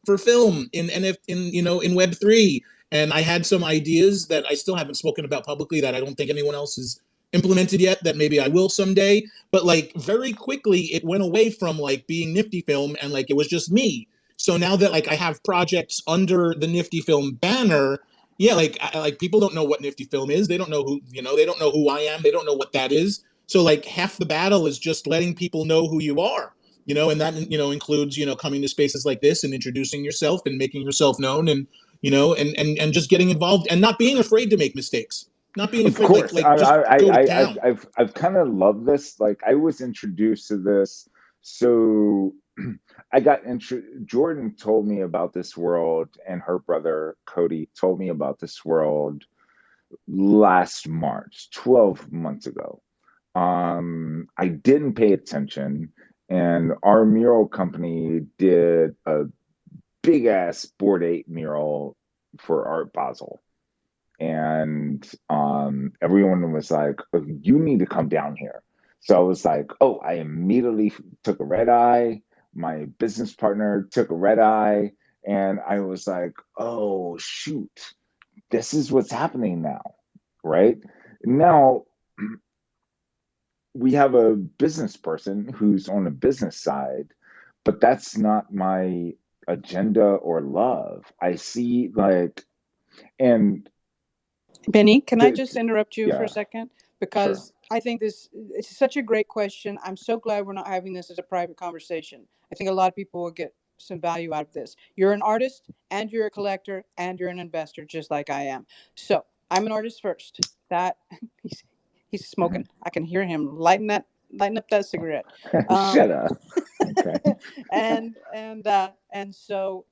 for film in NF in Web3, and I had some ideas that I still haven't spoken about publicly that I don't think anyone else has implemented yet that maybe I will someday. But like very quickly it went away from like being Nifty Film and like it was just me. So now that like I have projects under the Nifty Film banner, yeah, like people don't know what Nifty Film is. They don't know they don't know who I am. They don't know what that is. So like half the battle is just letting people know who you are. And that includes coming to spaces like this and introducing yourself and making yourself known, and and just getting involved and not being afraid to make mistakes, not being Of afraid, course. just go to town. I've kind of loved this. Like I was introduced to this. So Jordan told me about this world, and her brother Cody told me about this world last March, 12 months ago. I didn't pay attention, and our mural company did a big ass Board 8 mural for Art Basel. And everyone was like, "Oh, you need to come down here." So I was like, "Oh," I immediately took a red eye. My business partner took a red eye, and I was like, "Oh, shoot, this is what's happening now." Right now, we have a business person who's on a business side, but that's not my agenda or love. I see like, and Benny, can I to, just interrupt you for a yeah, second? sure. Because I think this it's such a great question. I'm so glad we're not having this as a private conversation. I think a lot of people will get some value out of this. You're an artist and you're a collector and you're an investor, just like I am. So I'm an artist first. That he's he's smoking. I can hear him lighting up that cigarette. Shut Um, up. Okay. and so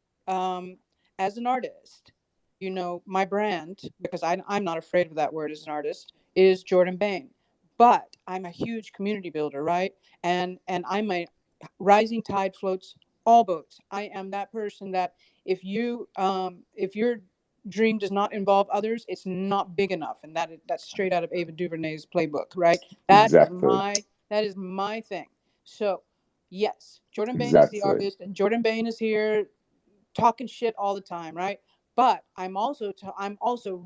as an artist, my brand, because I'm not afraid of that word as an artist, is Jordan Bayne. But I'm a huge community builder, right? And I'm a rising tide floats all boats. I am that person that if your dream does not involve others, it's not big enough. And that's straight out of Ava DuVernay's playbook, right? That is Exactly. my thing. So yes, Jordan Bayne is the Exactly. artist, and Jordan Bayne is here talking shit all the time, right? But I'm also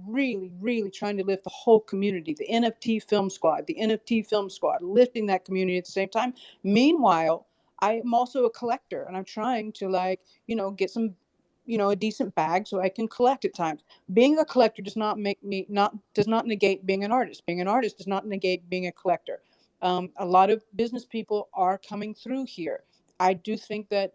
really really trying to lift the whole community, the NFT film squad, lifting that community at the same time. Meanwhile, I am also a collector, and I'm trying to get some a decent bag so I can collect at times. Being a collector does not negate being an artist. Being an artist does not negate being a collector. A lot of business people are coming through here. I do think that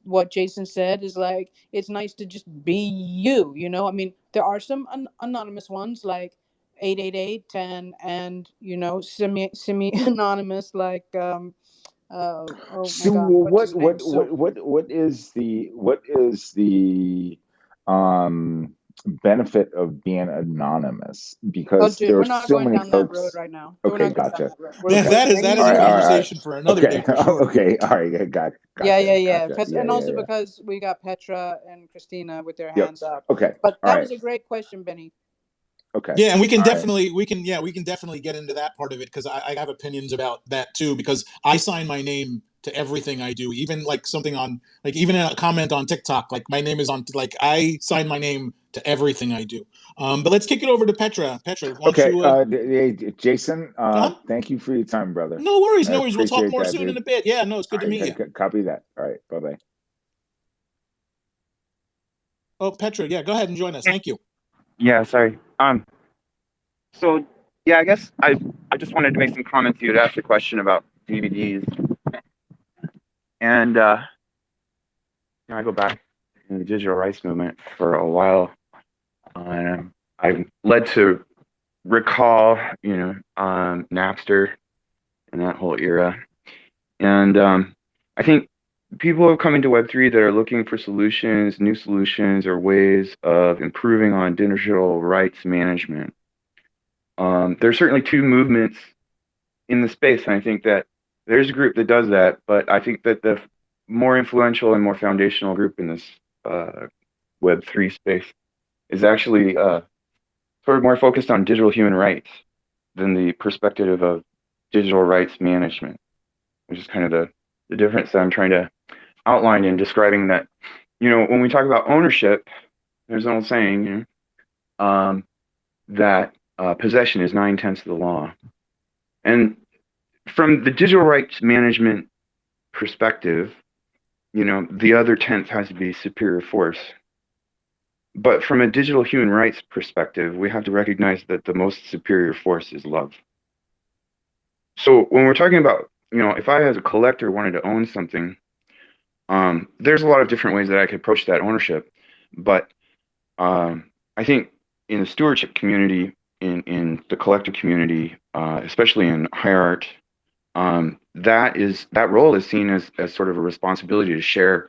what Jason said is like it's nice to just be you. I mean, there are some anonymous ones like 888 and semi anonymous like oh my So god, what's his name? So what is the um benefit of being anonymous? oh Because dude, there we're are not so going many down that road folks. right now. We're Okay, not going down gotcha. that road. That, Okay. We're that is staying that in is the a All right, all right, all right. conversation for another day Okay. for sure. Okay, all right, Yeah, gotcha, yeah, yeah. gotcha. Because Yeah, and yeah, also yeah. because we got Petra and Christina with their Yep. hands up. Okay. But All that right. was a great question, Benny. Okay. Yeah, and All right. we can definitely get into that part of it because I have opinions about that too because I sign my name to everything I do, even like something on like even a comment on TikTok, like my name is on like I sign my name to everything I do. But let's kick it over to Petra. Petra, why don't Okay. you? Hey, Jason, Uh-huh. thank you for your time, brother. No worries, I no worries. We'll talk appreciate more that, soon in dude. a bit. Yeah, no, it's All good to right, meet you. copy that. All right. Bye-bye. Oh, Petra, yeah, go ahead and join us. Thank you. Yeah, sorry. So yeah, I guess I just wanted to make some comments. You had asked a question about DVDs, and I go back in the digital rights movement for a while, and I'm led to recall, Napster and that whole era, and I think people are coming to Web3 that are looking for solutions, new solutions, or ways of improving on digital rights management. There's certainly two movements in the space, and I think that there's a group that does that, but I think that the more influential and more foundational group in this Web3 space is actually sort of more focused on digital human rights than the perspective of digital rights management, which is kind of the difference that I'm trying to outline in describing that. When we talk about ownership, there's an old saying, that possession is 9/10 of the law. And from the digital rights management perspective, the other tenth has to be superior force. But from a digital human rights perspective, we have to recognize that the most superior force is love. So when we're talking about, if I as a collector wanted to own something, there's a lot of different ways that I could approach that ownership. But I think in the stewardship community, in the collector community, especially in high art, that role is seen as sort of a responsibility to share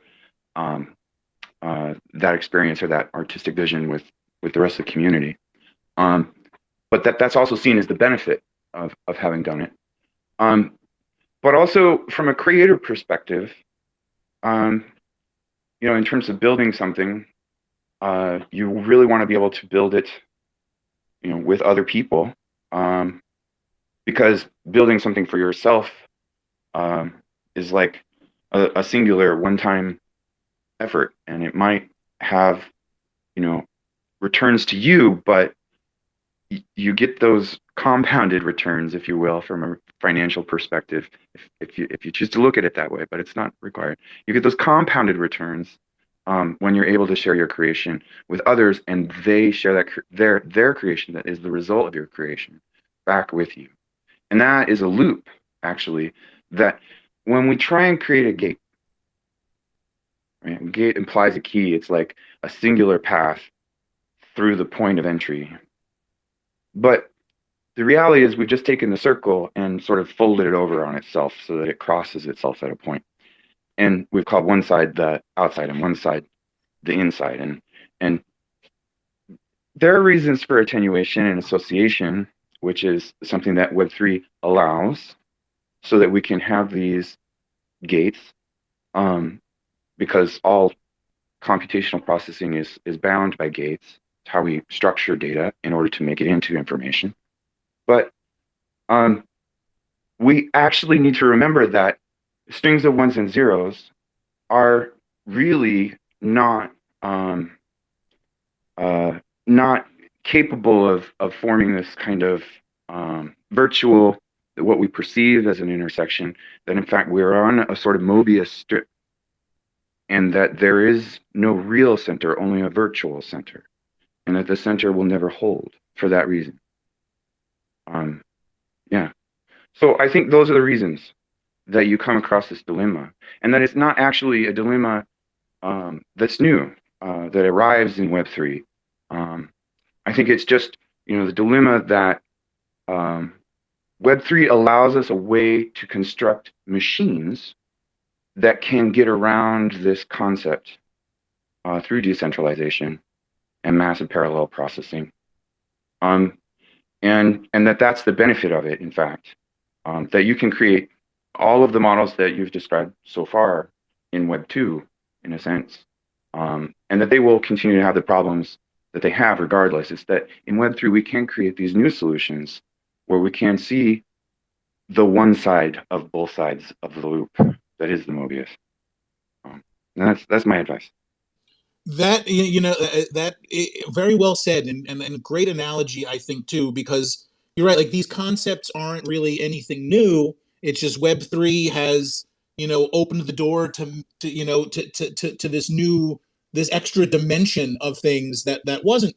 that experience or that artistic vision with the rest of the community. But that's also seen as the benefit of having done it. But also from a creative perspective, in terms of building something, you really want to be able to build it, with other people, because building something for yourself is like a singular one-time effort, and it might have, returns to you, but you get those compounded returns, if you will, from a financial perspective, if you choose to look at it that way, but it's not required. You get those compounded returns when you're able to share your creation with others, and they share that their creation that is the result of your creation back with you. And that is a loop, actually, that when we try and create a gate, right? Gate implies a key. It's like a singular path through the point of entry. But the reality is we've just taken the circle and sort of folded it over on itself so that it crosses itself at a point. And we've called one side the outside and one side the inside. And there are reasons for attenuation and association, which is something that Web3 allows so that we can have these gates, because all computational processing is bound by gates. It's how we structure data in order to make it into information. But we actually need to remember that strings of ones and zeros are really not capable of forming this kind of virtual, what we perceive as an intersection, that in fact we're on a sort of Mobius strip, and that there is no real center, only a virtual center, and that the center will never hold for that reason. Yeah. So I think those are the reasons that you come across this dilemma, and that it's not actually a dilemma that's new, that arrives in Web3. I think it's just, the dilemma that Web3 allows us a way to construct machines that can get around this concept through decentralization and massive parallel processing. And that's the benefit of it, in fact, that you can create all of the models that you've described so far in Web 2, in a sense, and that they will continue to have the problems that they have regardless. It's that in Web 3, we can create these new solutions where we can see the one side of both sides of the loop that is the Mobius. And that's my advice. That that very well said, and a great analogy, I think, too, because you're right. Like, these concepts aren't really anything new. It's just Web3 has opened the door to this extra dimension of things that wasn't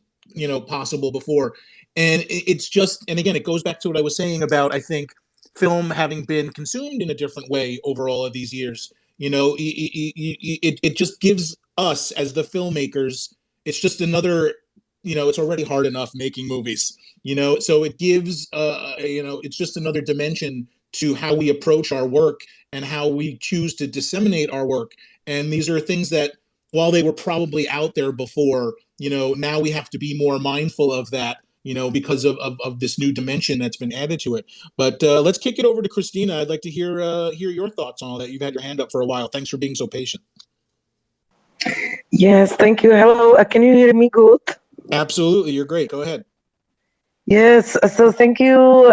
possible before. And it's just, and again, it goes back to what I was saying about, I think, film having been consumed in a different way over all of these years. It just gives us as the filmmakers, it's just another, it's already hard enough making movies, so it gives, it's just another dimension to how we approach our work and how we choose to disseminate our work. And these are things that, while they were probably out there before, now we have to be more mindful of that, because of this new dimension that's been added to it. But let's kick it over to Christina. I'd like to hear your thoughts on all that. You've had your hand up for a while. Thanks for being so patient. Yes, thank you. Hello, can you hear me good? Absolutely, you're great. Go ahead. Yes, so thank you,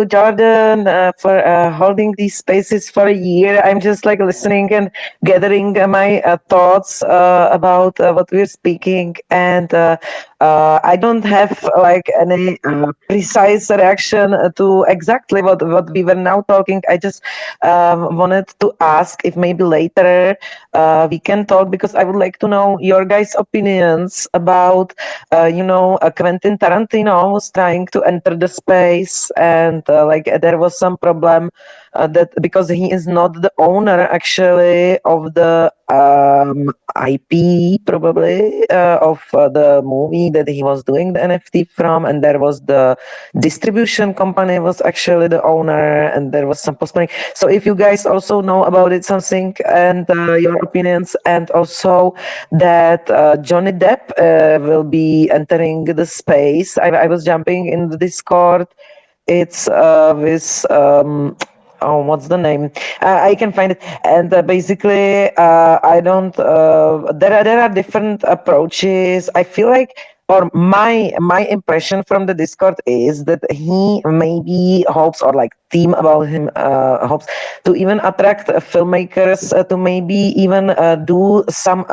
Jordan, for holding these spaces for a year. I'm just like listening and gathering my thoughts about what we're speaking, and I don't have like any precise reaction to exactly what we were now talking. I just wanted to ask if maybe later we can talk, because I would like to know your guys' opinions about, Quentin Tarantino was trying to enter the space, and there was some problem that because he is not the owner actually of the IP probably of the movie that he was doing the NFT from, and there was the distribution company was actually the owner, and there was some postponing. So if you guys also know about it something, and your opinions, and also that Johnny Depp will be entering the space. I was jumping in the Discord. It's with what's the name? I can find it. And basically, I don't. There are different approaches. I feel like, or my impression from the Discord is that he maybe hopes, or like team about him hopes to even attract filmmakers to maybe even do some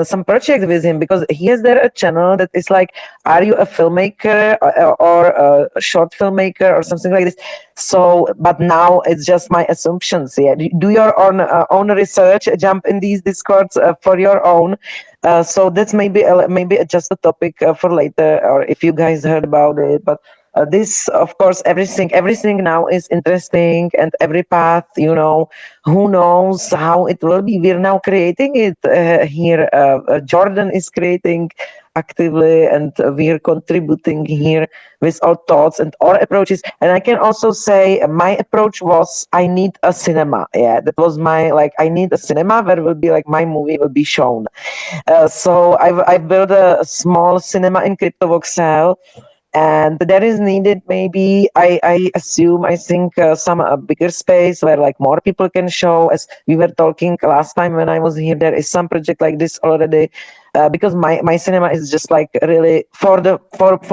some project with him, because he has there a channel that is like, are you a filmmaker or a short filmmaker or something like this? So, but now it's just my assumptions. Yeah, do your own research, jump in these discords for your own. So that's maybe just a topic for later, or if you guys heard about it. But this, of course, everything now is interesting, and every path, who knows how it will be. We're now creating it here. Jordan is creating actively, and we're contributing here with our thoughts and our approaches. And I can also say my approach was, I need a cinema. Yeah, that was my, like, I need a cinema where will be like my movie will be shown. So I've built a small cinema in CryptoVoxel, and there is needed maybe, I assume, I think some bigger space where like more people can show. As we were talking last time when I was here, there is some project like this already, because my cinema is just like really for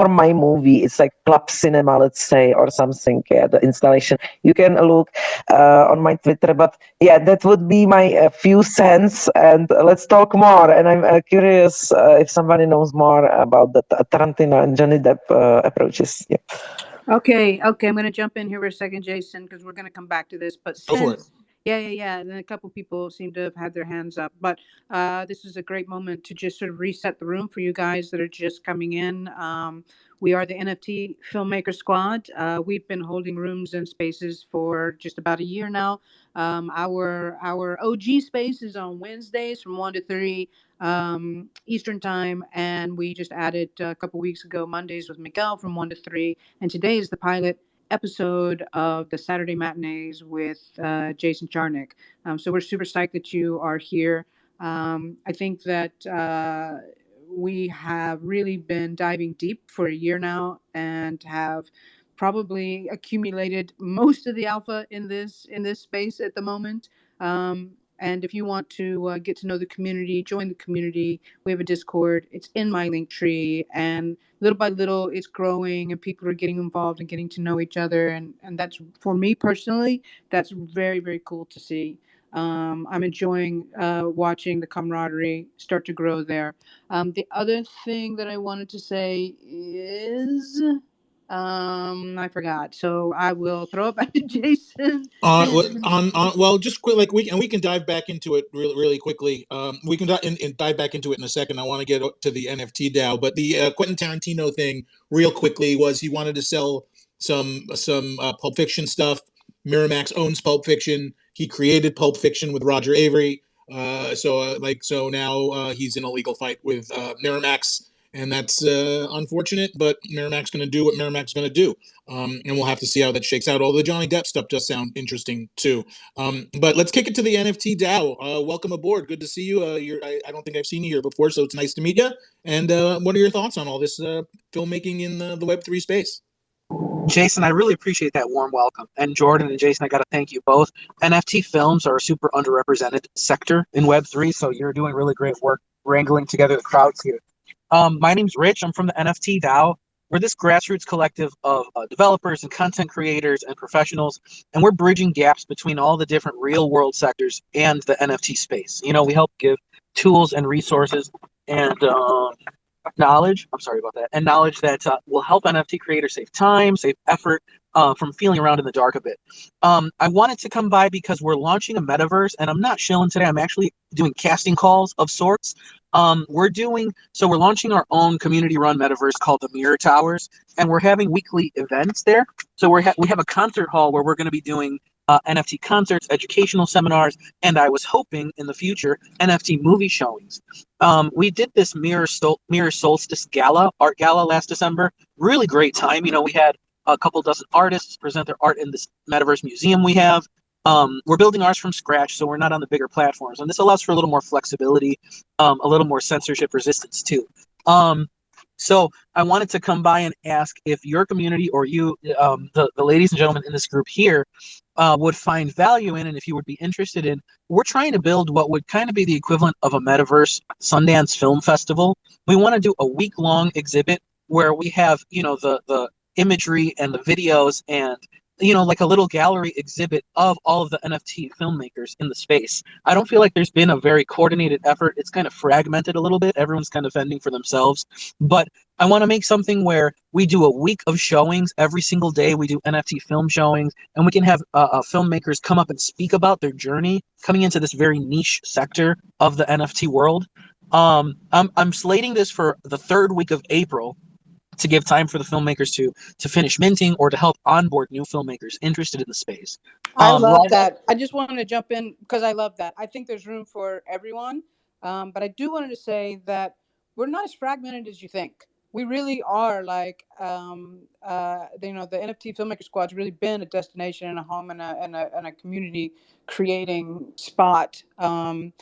my movie. It's like club cinema, let's say, or something. Yeah, the installation you can look on my Twitter. But yeah, that would be my few cents, and let's talk more. And I'm curious if somebody knows more about the Tarantino and Johnny Depp approaches. Yeah. Okay, I'm going to jump in here for a second, Jason, because we're going to come back to this. But Go for it. since, yeah, and then a couple people seem to have had their hands up. But this is a great moment to just sort of reset the room for you guys that are just coming in. We are the NFT Filmmaker Squad. We've been holding rooms and spaces for just about a year now. Our OG space is on Wednesdays from 1 to 3 Eastern time, and we just added a couple weeks ago Mondays with Miguel from 1 to 3, and today is the pilot episode of the Saturday Matinees with Jason Charnick. So we're super psyched that you are here. I think that we have really been diving deep for a year now, and have probably accumulated most of the alpha in this space at the moment. And if you want to get to know the community, join the community, we have a Discord. It's in my link tree, and little by little, it's growing, and people are getting involved and getting to know each other. And that's, for me personally, that's very, very cool to see. I'm enjoying watching the camaraderie start to grow there. The other thing that I wanted to say is, I forgot, so I will throw it back to Jason. Well, just quick, like we can dive back into it really, really quickly. We can dive back into it in a second. I want to get to the NFT DAO, but the Quentin Tarantino thing, real quickly, was he wanted to sell some Pulp Fiction stuff. Miramax owns Pulp Fiction. He created Pulp Fiction with Roger Avery. So now he's in a legal fight with Miramax, and that's unfortunate. But Miramax's going to do what Miramax's going to do. And we'll have to see how that shakes out. Although the Johnny Depp stuff does sound interesting too. But let's kick it to the NFT DAO. Welcome aboard. Good to see you. I don't think I've seen you here before, so it's nice to meet you. And what are your thoughts on all this filmmaking in the Web3 space? Jason, I really appreciate that warm welcome. And Jordan and Jason, I got to thank you both. NFT films are a super underrepresented sector in Web3, so you're doing really great work wrangling together the crowds here. My name's Rich. I'm from the NFT DAO. We're this grassroots collective of developers and content creators and professionals, and we're bridging gaps between all the different real-world sectors and the NFT space. We help give tools and resources and knowledge. I'm sorry about that. And knowledge that will help NFT creators save time, save effort from feeling around in the dark a bit. I wanted to come by because we're launching a metaverse, and I'm not chilling today. I'm actually doing casting calls of sorts. We're launching our own community-run metaverse called the Mirror Towers, and we're having weekly events there. So we have a concert hall where we're going to be doing NFT concerts, educational seminars, and I was hoping in the future NFT movie showings. We did this Mirror Solstice art gala last December. Really great time. We had a couple dozen artists present their art in this metaverse museum we have. We're building ours from scratch, so we're not on the bigger platforms, and this allows for a little more flexibility, a little more censorship resistance too. So I wanted to come by and ask if your community or you, the ladies and gentlemen in this group here, would find value in, and if you would be interested in, we're trying to build what would kind of be the equivalent of a metaverse Sundance Film Festival. We want to do a week-long exhibit where we have, the imagery and the videos and like a little gallery exhibit of all of the NFT filmmakers in the space. I don't feel like there's been a very coordinated effort. It's kind of fragmented a little bit. Everyone's kind of fending for themselves. But I want to make something where we do a week of showings every single day. We do NFT film showings, and we can have filmmakers come up and speak about their journey coming into this very niche sector of the NFT world. I'm slating this for the third week of April to give time for the filmmakers to finish minting or to help onboard new filmmakers interested in the space. I love Right. that. I just wanted to jump in because I love that. I think there's room for everyone. But I do wanted to say that we're not as fragmented as you think. We really are like, the NFT filmmaker squad's really been a destination and a home and a community creating spot. And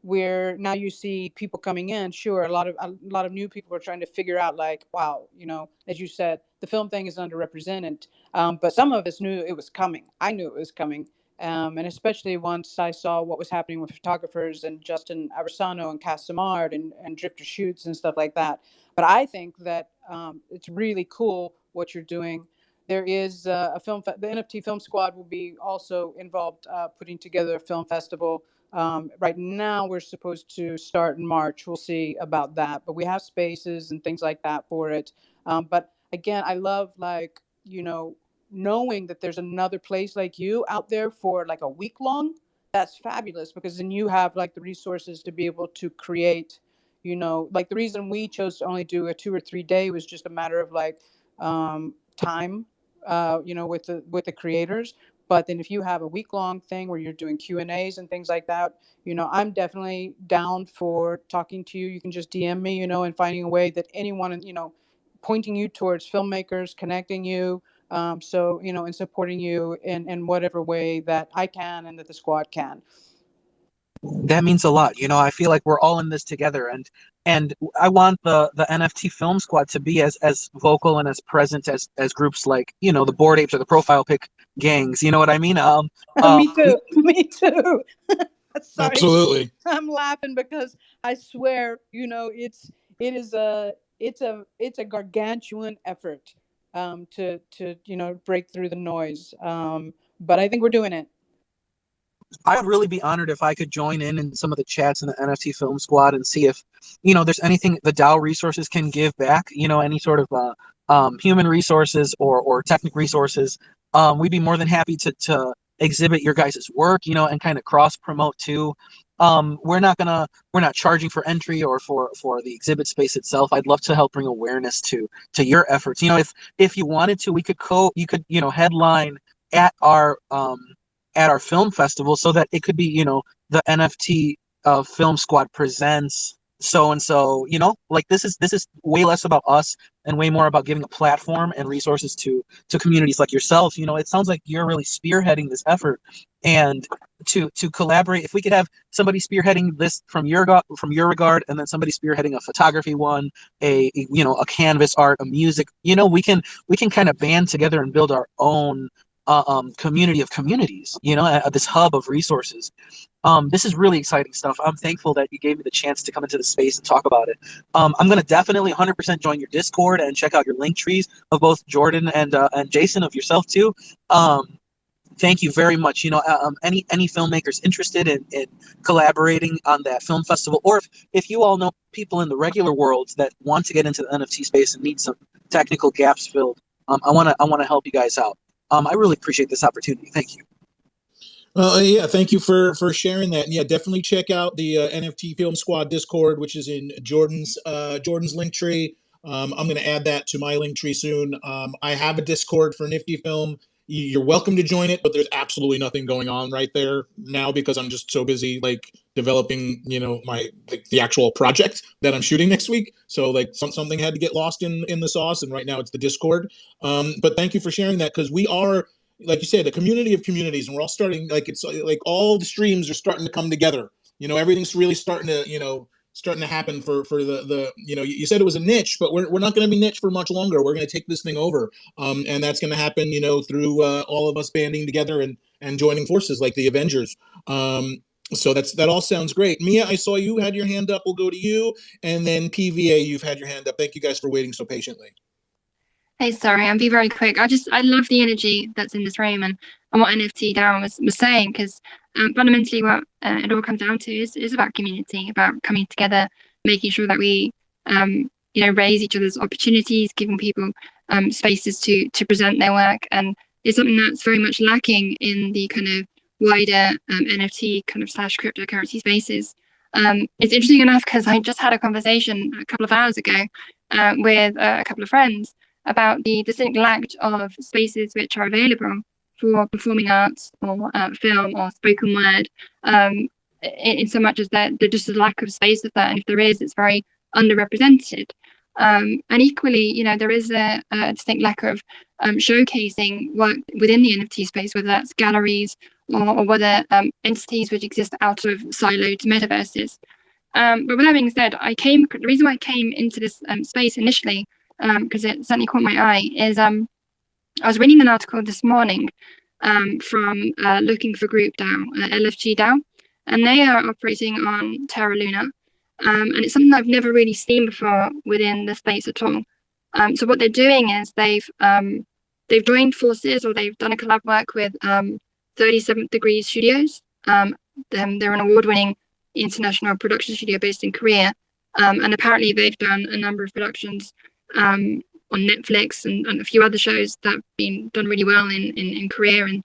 where now you see people coming in. Sure, a lot of new people are trying to figure out like, wow, as you said, the film thing is underrepresented. But some of us knew it was coming. I knew it was coming. And especially once I saw what was happening with photographers and Justin Aversano and Casamard and Drifter Shoots and stuff like that. But I think that it's really cool what you're doing. There is the NFT Film Squad will be also involved putting together a film festival. Right now, we're supposed to start in March. We'll see about that. But we have spaces and things like that for it. But again, I love like, knowing that there's another place like you out there for like a week long. That's fabulous because then you have like the resources to be able to create, like the reason we chose to only do a 2 or 3 day was just a matter of like time, with the creators. But then if you have a week long thing where you're doing Q&As and things like that, I'm definitely down for talking to you. You can just DM me, and finding a way that anyone, pointing you towards filmmakers, connecting you, and supporting you in whatever way that I can and that the squad can. That means a lot. I feel like we're all in this together, and I want the NFT Film Squad to be as vocal and as present as groups like the Bored Apes or the Profile Pic gangs. You know what I mean? Me too. Me too. Sorry, Absolutely. I'm laughing because I swear, it's a gargantuan effort to break through the noise. But I think we're doing it. I would really be honored if I could join in some of the chats in the NFT Film Squad and see if there's anything the DAO resources can give back. Any sort of human resources or technical resources. We'd be more than happy to exhibit your guys' work, and kind of cross promote too. We're not charging for entry or for the exhibit space itself. I'd love to help bring awareness to your efforts. If you wanted to, you could headline at our film festival so that it could be, the NFT Film Squad presents so and so, like this is way less about us and way more about giving a platform and resources to communities like yourself. It sounds like you're really spearheading this effort, and to collaborate, if we could have somebody spearheading this from your regard, and then somebody spearheading a photography one, a canvas art, a music, we can kind of band together and build our own community of communities, this hub of resources. This is really exciting stuff. I'm thankful that you gave me the chance to come into the space and talk about it. I'm going to definitely 100% join your Discord and check out your link trees of both Jordan and Jason, of yourself too. Thank you very much. Any filmmakers interested in collaborating on that film festival, or if you all know people in the regular world that want to get into the NFT space and need some technical gaps filled, I want to help you guys out. I really appreciate this opportunity. Thank you. Yeah, thank you for sharing that. And yeah, definitely check out the NFT Film Squad Discord, which is in Jordan's link tree. I'm going to add that to my link tree soon. I have a Discord for Nifty Film. You're welcome to join it, but there's absolutely nothing going on right there now because I'm just so busy like developing, the actual project that I'm shooting next week. So like something had to get lost in the sauce, and right now it's the Discord. But thank you for sharing that because we are, like you said, a community of communities, and we're all starting, like, it's like all the streams are starting to come together. Everything's really starting to happen for the you said it was a niche, but we're not going to be niche for much longer. We're going to take this thing over, and that's going to happen through all of us banding together and joining forces like the Avengers. So that all sounds great. Mia, I saw you had your hand up. We'll go to you, and then PVA, you've had your hand up. Thank you guys for waiting so patiently. Hey, sorry, I'll be very quick. I love the energy that's in this room and what NFT Darren was saying, because fundamentally what it all comes down to is about community, about coming together, making sure that we raise each other's opportunities, giving people spaces to present their work, and it's something that's very much lacking in the kind of wider NFT kind of / cryptocurrency spaces. It's interesting enough because I just had a conversation a couple of hours ago with a couple of friends about the distinct lack of spaces which are available for performing arts or film or spoken word, in so much as that there's just a lack of space of that, and if there is, it's very underrepresented. And equally, there is a distinct lack of showcasing work within the NFT space, whether that's galleries or whether entities which exist out of siloed metaverses. But with that being said, the reason why I came into this space initially, because it certainly caught my eye, is I was reading an article this morning from Looking for Group DAO, LFG DAO, and they are operating on Terra Luna, and it's something I've never really seen before within the space at all. So what they're doing is they've joined forces, or they've done a collab work with 37th Degree Studios. They're an award-winning international production studio based in Korea, and apparently they've done a number of productions on Netflix and a few other shows that have been done really well in Korea and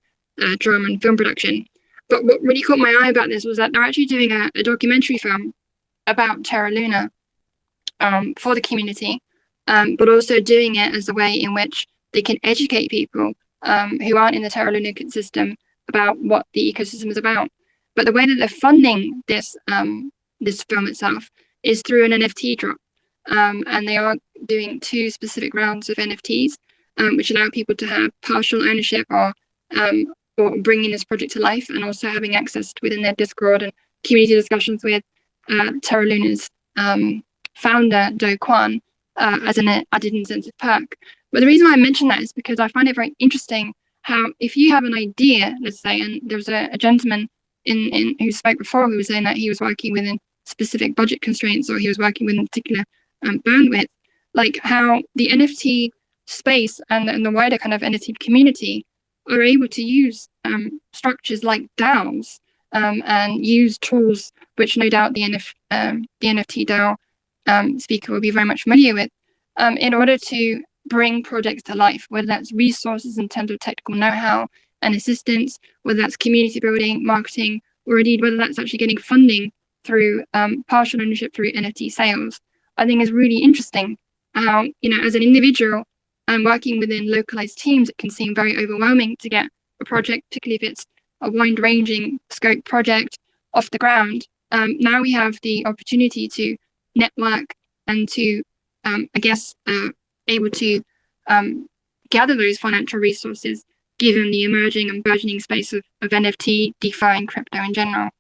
drama and film production. But what really caught my eye about this was that they're actually doing a documentary film about Terra Luna for the community, but also doing it as a way in which they can educate people who aren't in the Terra Luna system about what the ecosystem is about. But the way that they're funding this film itself is through an NFT drop. And they are doing 2 specific rounds of NFTs, which allow people to have partial ownership or bringing this project to life, and also having access within their Discord and community discussions with Terra Luna's founder, Do Kwon, as an added incentive perk. But the reason why I mention that is because I find it very interesting how, if you have an idea, let's say, and there was a gentleman in who spoke before who was saying that he was working within specific budget constraints, or he was working within a particular bandwidth, like how the NFT space and the wider kind of NFT community are able to use structures like DAOs and use tools which no doubt the NFT DAO speaker will be very much familiar with, in order to bring projects to life, whether that's resources in terms of technical know-how and assistance, whether that's community building, marketing, or indeed whether that's actually getting funding through partial ownership through NFT sales. I think is really interesting how, as an individual and working within localized teams, it can seem very overwhelming to get a project, particularly if it's a wide-ranging scope project, off the ground. Now we have the opportunity to network and to, able to gather those financial resources, given the emerging and burgeoning space of NFT, DeFi, and crypto in general.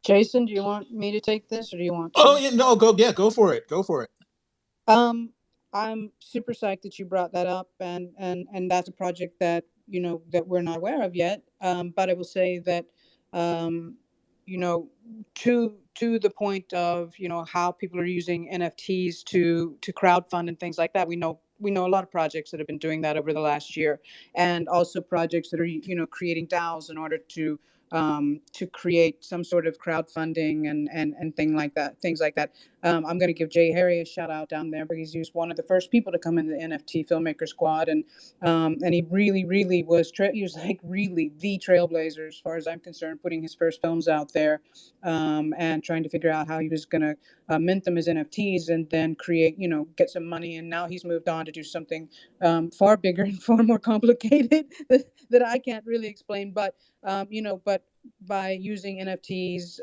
Jason, do you want me to take this, or do you want to? Oh, yeah, no, go for it. Go for it. I'm super psyched that you brought that up, and that's a project that that we're not aware of yet. But I will say that to the point of how people are using NFTs to crowdfund and things like that. We know a lot of projects that have been doing that over the last year, and also projects that are creating DAOs in order to create some sort of crowdfunding and things like that. I'm going to give Jay Harry a shout out down there, because he was one of the first people to come into the NFT filmmaker squad, and he really was he was like really the trailblazer as far as I'm concerned, putting his first films out there, and trying to figure out how he was going to mint them as NFTs and then create, get some money. And now he's moved on to do something far bigger and far more complicated that I can't really explain, but by using NFTs,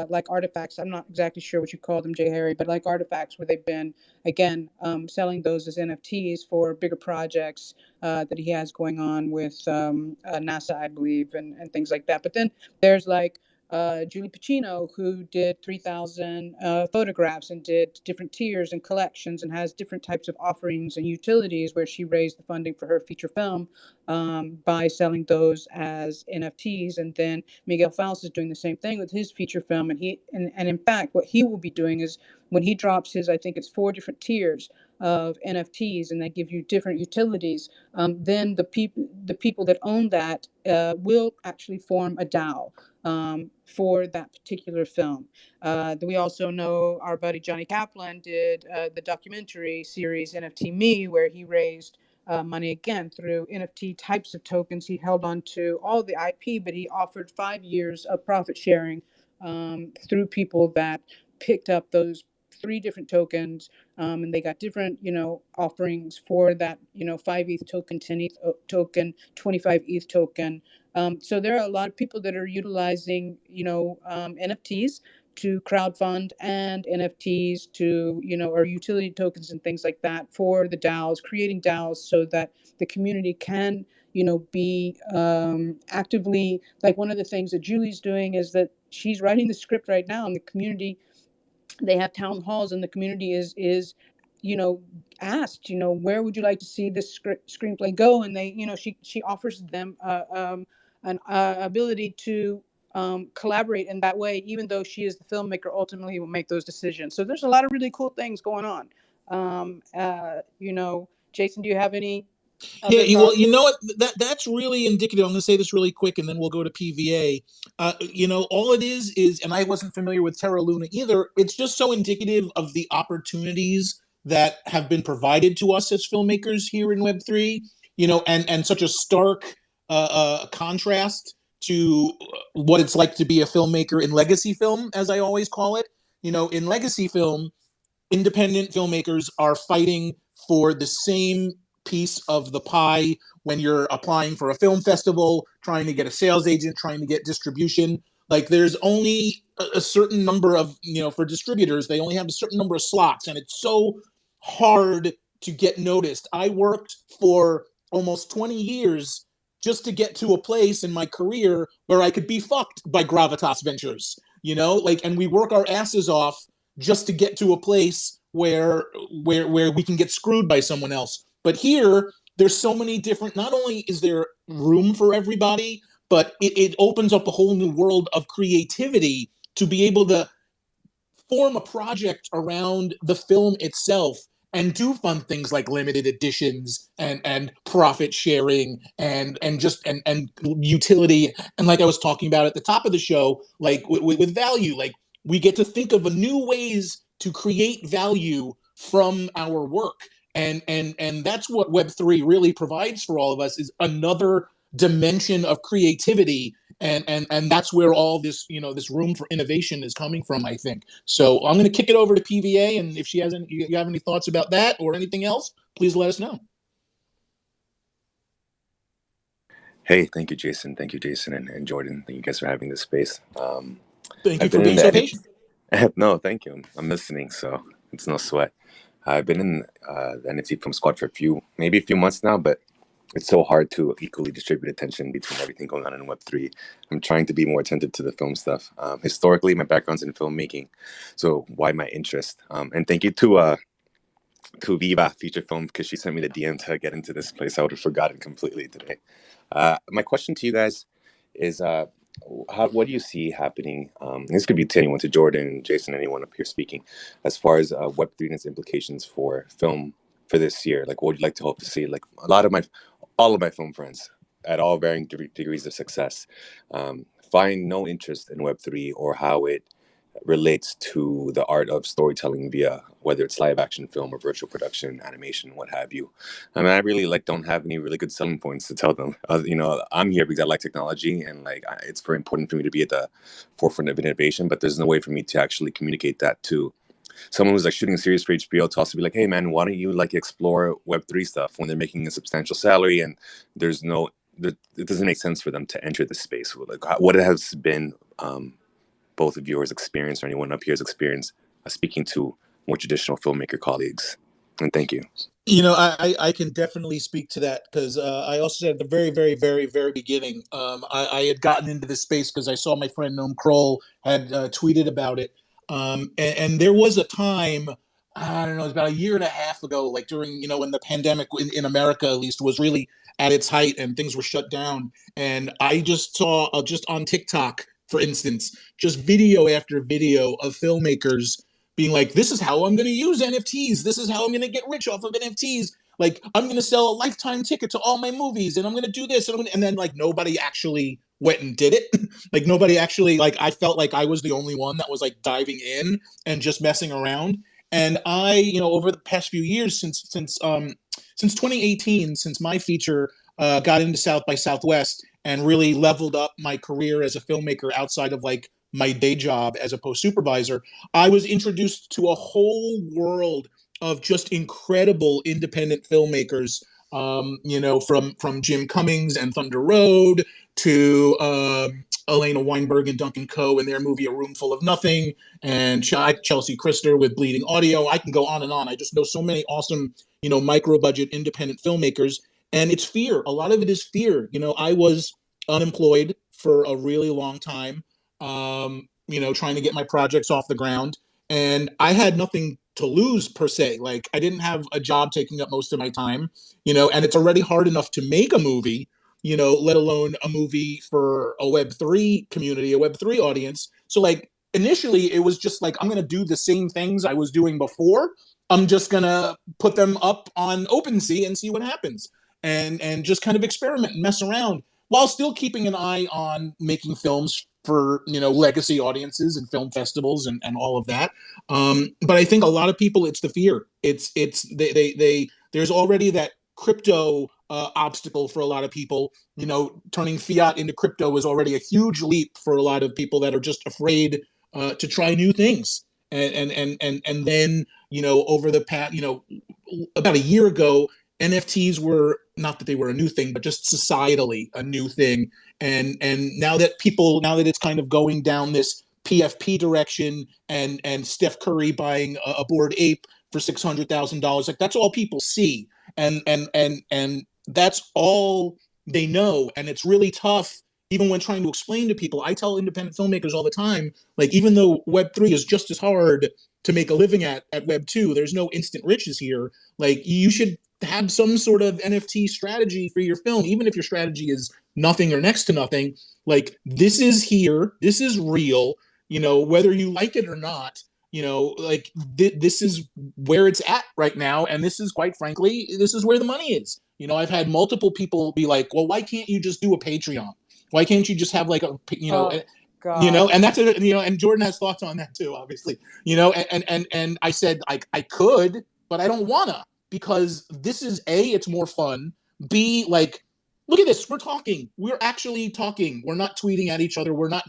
like artifacts, I'm not exactly sure what you call them, Jay Harry, but like artifacts, where they've been, again, selling those as NFTs for bigger projects that he has going on with NASA, I believe, and things like that. But then there's like Julie Pacino, who did 3,000 photographs and did different tiers and collections, and has different types of offerings and utilities, where she raised the funding for her feature film by selling those as NFTs. And then Miguel Faust is doing the same thing with his feature film. And in fact, what he will be doing is, when he drops his, I think it's 4 different tiers, of NFTs, and they give you different utilities, then the people that own that will actually form a DAO for that particular film. We also know our buddy Johnny Kaplan did the documentary series NFT Me, where he raised money again through NFT types of tokens. He held on to all the IP, but he offered 5 years of profit sharing through people that picked up those three different tokens, and they got different, offerings for that, 5 ETH token, 10 ETH token, 25 ETH token. So there are a lot of people that are utilizing, NFTs to crowdfund and NFTs to, or utility tokens and things like that for the DAOs, creating DAOs so that the community can, be actively, like one of the things that Julie's doing is that she's writing the script right now, and the community, they have town halls, and the community is asked, where would you like to see this screenplay go, and they, she offers them an ability to collaborate in that way, even though she is the filmmaker, ultimately will make those decisions. So there's a lot of really cool things going on. Jason, do you have any other Well, thoughts? you know what? That's really indicative. I'm going to say this really quick, and then we'll go to PVA. All it is, and I wasn't familiar with Terra Luna either. It's just so indicative of the opportunities that have been provided to us as filmmakers here in Web3. And such a stark contrast to what it's like to be a filmmaker in legacy film, as I always call it. In legacy film, independent filmmakers are fighting for the same piece of the pie when you're applying for a film festival, trying to get a sales agent, trying to get distribution. Like there's only a certain number of, for distributors, they only have a certain number of slots, and it's so hard to get noticed. I worked for almost 20 years just to get to a place in my career where I could be fucked by Gravitas Ventures, and we work our asses off just to get to a place where we can get screwed by someone else. But here, there's so many different, not only is there room for everybody, but it opens up a whole new world of creativity to be able to form a project around the film itself and do fun things like limited editions and profit sharing and utility. And like I was talking about at the top of the show, like with value, like we get to think of new ways to create value from our work. And that's what Web3 really provides for all of us, is another dimension of creativity. And that's where all this, this room for innovation is coming from, I think. So I'm going to kick it over to PVA, and if you have any thoughts about that or anything else, please let us know. Hey, thank you, Jason. Thank you, Jason and Jordan. Thank you guys for having this space. Thank you for being so patient. No, thank you. I'm listening, so it's no sweat. I've been in the NFT Film Squad for maybe a few months now, but it's so hard to equally distribute attention between everything going on in Web3. I'm trying to be more attentive to the film stuff. Historically, my background's in filmmaking, so why my interest? And thank you to Viva Feature Film, because she sent me the DM to get into this place. I would have forgotten completely today. My question to you guys is, what do you see happening? This could be to anyone, to Jordan, Jason, anyone up here speaking, as far as Web3 and its implications for film for this year. Like, what would you like to hope to see? Like all of my film friends at all varying degrees of success find no interest in Web3 or how it relates to the art of storytelling via whether it's live action film or virtual production, animation, what have you. I mean, I really don't have any really good selling points to tell them. I'm here because I like technology, and it's very important for me to be at the forefront of innovation, but there's no way for me to actually communicate that to someone who's shooting a series for HBO, to also be like, hey man, why don't you explore Web3 stuff, when they're making a substantial salary and it doesn't make sense for them to enter the space. What has been both of yours experience, or anyone up here's experience, speaking to more traditional filmmaker colleagues? And thank you. I can definitely speak to that, because I also said at the very, very, very, very beginning, I had gotten into this space because I saw my friend Noam Kroll had tweeted about it. And there was a time, I don't know, it was about a year and a half ago, like during, when the pandemic in America at least was really at its height and things were shut down. And I just saw, just on TikTok, for instance, just video after video of filmmakers being like, this is how I'm going to use NFTs. This is how I'm going to get rich off of NFTs. Like, I'm going to sell a lifetime ticket to all my movies, and I'm going to do this. And then, like, nobody actually went and did it. Like, nobody actually, like, I felt like I was the only one that was, like, diving in and just messing around. And I, over the past few years, since 2018, since my feature got into South by Southwest and really leveled up my career as a filmmaker outside of, like, my day job as a post supervisor, I was introduced to a whole world of just incredible independent filmmakers, from Jim Cummings and Thunder Road to Elena Weinberg and Duncan Coe and their movie A Room Full of Nothing, and Chelsea Christer with Bleeding Audio. I can go on and on. I just know so many awesome, micro budget independent filmmakers. And it's fear. A lot of it is fear. I was unemployed for a really long time, trying to get my projects off the ground. And I had nothing to lose per se. Like, I didn't have a job taking up most of my time, and it's already hard enough to make a movie, let alone a movie for a Web3 community, a Web3 audience. So, like, initially it was just like, I'm going to do the same things I was doing before. I'm just going to put them up on OpenSea and see what happens, and just kind of experiment and mess around while still keeping an eye on making films for, legacy audiences and film festivals and all of that. But I think a lot of people, it's the fear. There's already that crypto obstacle for a lot of people. Turning fiat into crypto is already a huge leap for a lot of people that are just afraid to try new things. And then, over the past, about a year ago, NFTs were, not that they were a new thing, but just societally a new thing. And now that it's kind of going down this PFP direction, and Steph Curry buying a Bored Ape for $600,000, like, that's all people see, and that's all they know. And it's really tough, even when trying to explain to people. I tell independent filmmakers all the time, like, even though Web3 is just as hard to make a living at Web2, there's no instant riches here. Like, you should have some sort of NFT strategy for your film, even if your strategy is nothing or next to nothing. Like, this is here, this is real, whether you like it or not, like, this is where it's at right now. And this is, quite frankly, this is where the money is. I've had multiple people be like, well, why can't you just do a Patreon? Why can't you just have, like, a, God. and that's it, and Jordan has thoughts on that too, obviously, and I said, I could, but I don't wanna, because this is A, it's more fun. B, like, look at this, we're actually talking. We're not tweeting at each other. We're not,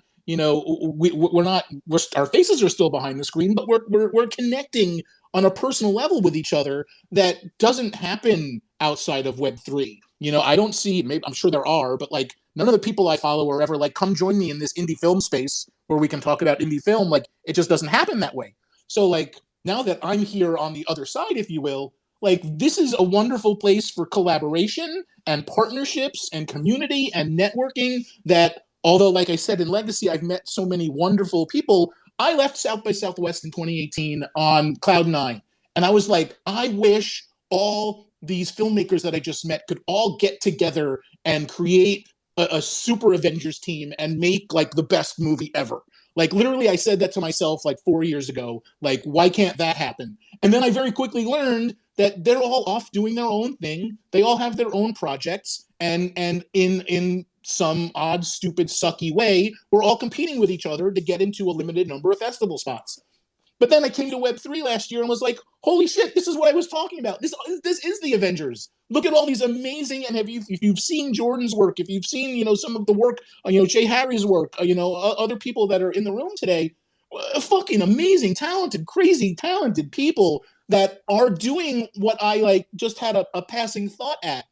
our faces are still behind the screen, but we're connecting on a personal level with each other that doesn't happen outside of Web3. I don't see, maybe, I'm sure there are, but, like, none of the people I follow are ever like, come join me in this indie film space where we can talk about indie film. Like, it just doesn't happen that way. So, like, now that I'm here on the other side, if you will, like, this is a wonderful place for collaboration and partnerships and community and networking that, although, like I said, in Legacy, I've met so many wonderful people. I left South by Southwest in 2018 on Cloud 9. And I was like, I wish all these filmmakers that I just met could all get together and create a super Avengers team and make, like, the best movie ever. Like, literally, I said that to myself like 4 years ago. Like, why can't that happen? And then I very quickly learned that they're all off doing their own thing. They all have their own projects, and in some odd, stupid, sucky way, we're all competing with each other to get into a limited number of festival spots. But then I came to Web3 last year and was like, holy shit, this is what I was talking about. This is the Avengers. Look at all these amazing, and if you've seen Jordan's work, if you've seen, some of the work, Jay Harry's work, other people that are in the room today, fucking amazing, talented, crazy talented people that are doing what I, like, just had a passing thought at.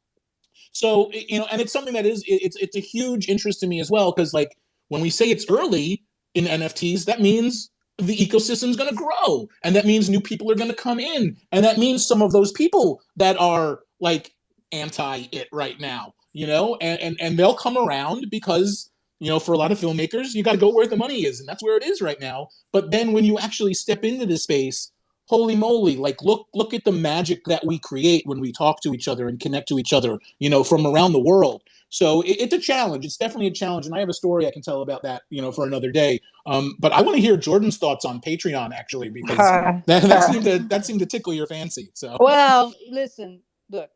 So, and it's something that it's a huge interest to me as well, because, like, when we say it's early in NFTs, that means the ecosystem is going to grow, and that means new people are going to come in, and that means some of those people that are, like, anti it right now, and they'll come around because, for a lot of filmmakers, you got to go where the money is, and that's where it is right now. But then when you actually step into this space, holy moly, like look at the magic that we create when we talk to each other and connect to each other, from around the world. So it's a challenge. It's definitely a challenge, and I have a story I can tell about that, for another day. But I want to hear Jordan's thoughts on Patreon, actually, because that seemed to tickle your fancy. So Well, listen, look,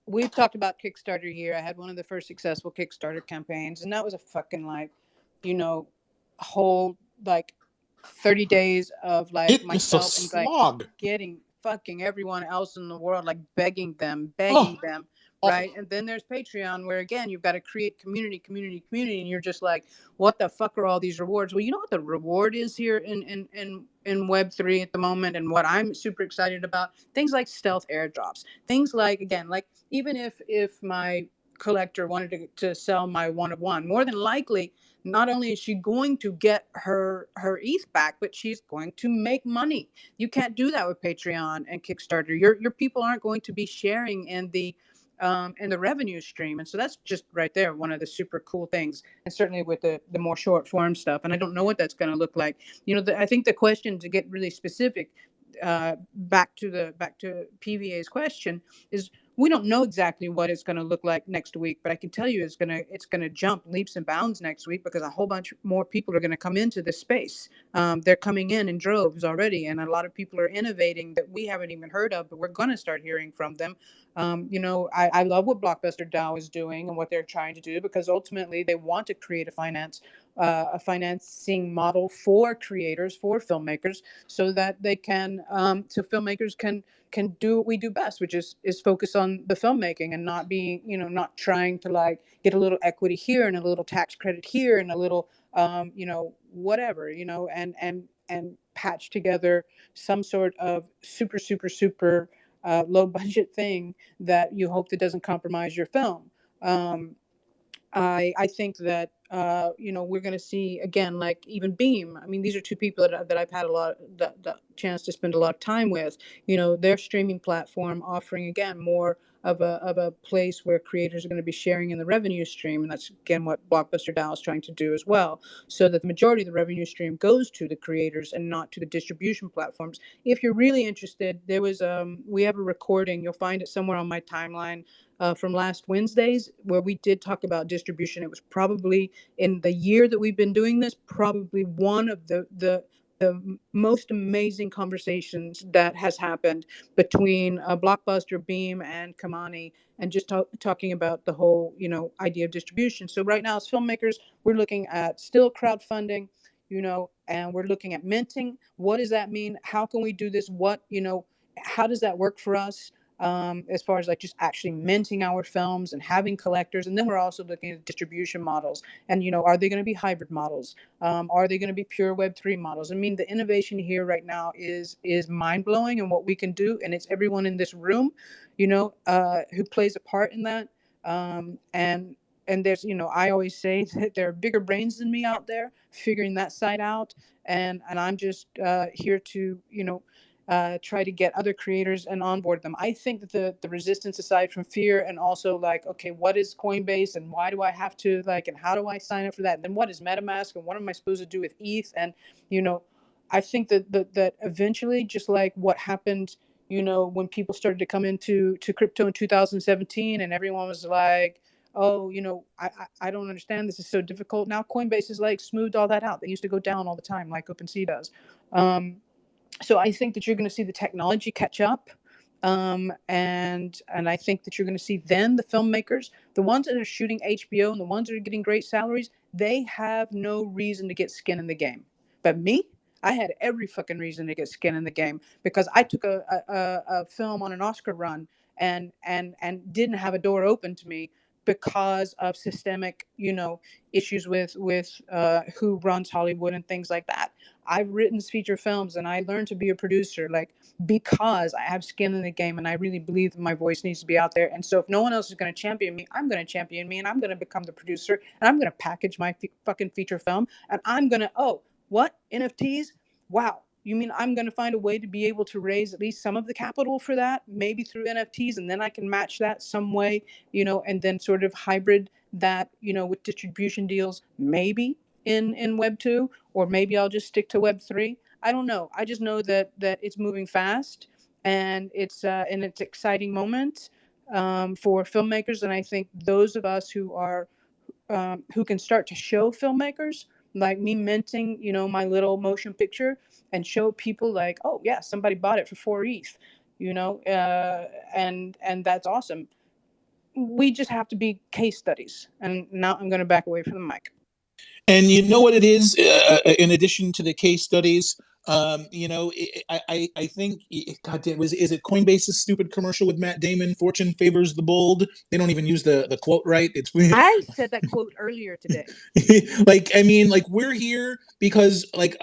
we've talked about Kickstarter here. I had one of the first successful Kickstarter campaigns, and that was a fucking whole 30 days of it is a myself and slog. getting fucking everyone else in the world, begging them, Oh, awful. right? And then there's Patreon, where again you've got to create community, and you're just like, what the fuck are all these rewards? Well, you know what the reward is here in Web3 at the moment, and what I'm super excited about, things like stealth airdrops, things like, again, even if my collector wanted to sell my one of one, more than likely, not only is she going to get her ETH back, but she's going to make money. You can't do that with Patreon and Kickstarter. Your people aren't going to be sharing in the revenue stream, and so that's just right there one of the super cool things. And certainly with the more short form stuff, and I don't know what that's going to look like. I think the question, to get really specific, back to PVA's question, is we don't know exactly what it's going to look like next week, but I can tell you it's going to jump leaps and bounds next week, because a whole bunch more people are going to come into this space. They're coming in droves already, and a lot of people are innovating that we haven't even heard of, but we're going to start hearing from them. I love what Blockbuster DAO is doing and what they're trying to do, because ultimately they want to create a financing model for creators, for filmmakers, so that they can, so filmmakers can do what we do best, which is focus on the filmmaking, and not being, not trying to get a little equity here and a little tax credit here and a little, whatever, and patch together some sort of super low budget thing that you hope that doesn't compromise your film. I think that we're going to see, again, like even Beam. I mean, these are two people that I've had the chance to spend a lot of time with. Their streaming platform offering, again, more of a place where creators are going to be sharing in the revenue stream, and that's again what Blockbuster DAO is trying to do as well, so that the majority of the revenue stream goes to the creators and not to the distribution platforms. If you're really interested, we have a recording. You'll find it somewhere on my timeline, from last Wednesdays, where we did talk about distribution. It was probably, in the year that we've been doing this, probably one of the most amazing conversations that has happened between Blockbuster, Beam, and Kamani, and just talking about the whole idea of distribution. So right now, as filmmakers, we're looking at still crowdfunding, and we're looking at minting. What does that mean? How can we do this? How does that work for us? As far as just actually minting our films and having collectors. And then we're also looking at distribution models. And, are they going to be hybrid models? Are they going to be pure Web3 models? I mean, the innovation here right now is mind blowing, and what we can do. And it's everyone in this room, who plays a part in that. And there's, I always say that there are bigger brains than me out there figuring that side out. And I'm just here to, try to get other creators and onboard them. I think that the resistance, aside from fear, and also okay, what is Coinbase, and why do I have to and how do I sign up for that? And then what is MetaMask, and what am I supposed to do with ETH? And I think that eventually, just like what happened, when people started to come into crypto in 2017, and everyone was like, oh, I don't understand. This is so difficult. Now Coinbase is smoothed all that out. They used to go down all the time, like OpenSea does. So I think that you're going to see the technology catch up. And I think that you're going to see then the filmmakers, the ones that are shooting HBO and the ones that are getting great salaries, they have no reason to get skin in the game. But me, I had every fucking reason to get skin in the game, because I took a film on an Oscar run and didn't have a door open to me because of systemic, issues with who runs Hollywood and things like that. I've written feature films, and I learned to be a producer because I have skin in the game, and I really believe that my voice needs to be out there. And so if no one else is going to champion me, I'm going to champion me, and I'm going to become the producer, and I'm going to package my fucking feature film, and I'm going to, oh, what? NFTs? Wow. You mean I'm going to find a way to be able to raise at least some of the capital for that, maybe through NFTs, and then I can match that some way, and then sort of hybrid that, with distribution deals, maybe in Web 2, or maybe I'll just stick to Web 3. I don't know. I just know that it's moving fast, and it's an exciting moment for filmmakers. And I think those of us who can start to show filmmakers, like me minting, my little motion picture, and show people like, oh yeah, somebody bought it for 4 ETH, and that's awesome. We just have to be case studies. And now I'm going to back away from the mic. And you know what it is, in addition to the case studies, I think, God damn, is it Coinbase's stupid commercial with Matt Damon, "Fortune favors the bold"? They don't even use the quote right. It's I said that quote earlier today. we're here because we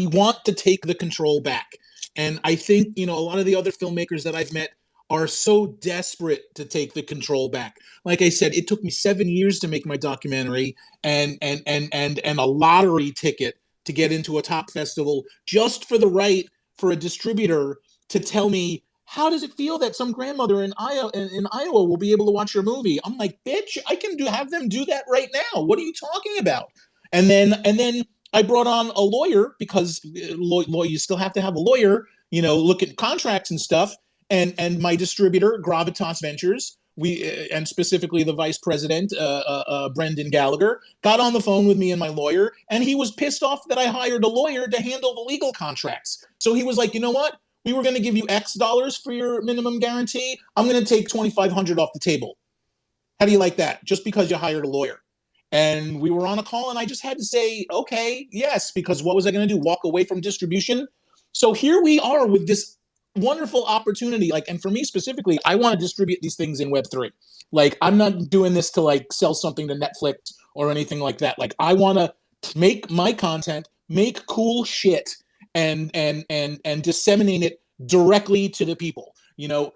want to take the control back. And I think, a lot of the other filmmakers that I've met are so desperate to take the control back. Like I said, it took me 7 years to make my documentary, and a lottery ticket to get into a top festival, just for the right for a distributor to tell me, how does it feel that some grandmother in Iowa will be able to watch your movie? I'm like, bitch, I can have them do that right now. What are you talking about? And then I brought on a lawyer, because you still have to have a lawyer, look at contracts and stuff. And my distributor, Gravitas Ventures, and specifically the vice president, Brendan Gallagher, got on the phone with me and my lawyer, and he was pissed off that I hired a lawyer to handle the legal contracts. So he was like, you know what? We were going to give you X dollars for your minimum guarantee. I'm going to take $2,500 off the table. How do you like that? Just because you hired a lawyer. And we were on a call, and I just had to say, okay, yes, because what was I going to do? Walk away from distribution? So here we are with this wonderful opportunity. And for me specifically, I want to distribute these things in Web3. I'm not doing this to sell something to Netflix or anything like that. I want to make my content, make cool shit, and disseminate it directly to the people.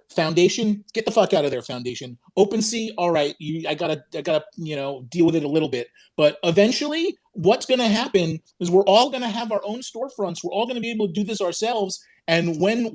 Foundation, get the fuck out of there, Foundation. OpenSea, all right, I gotta deal with it a little bit. But eventually, what's gonna happen is we're all gonna have our own storefronts. We're all gonna be able to do this ourselves. And when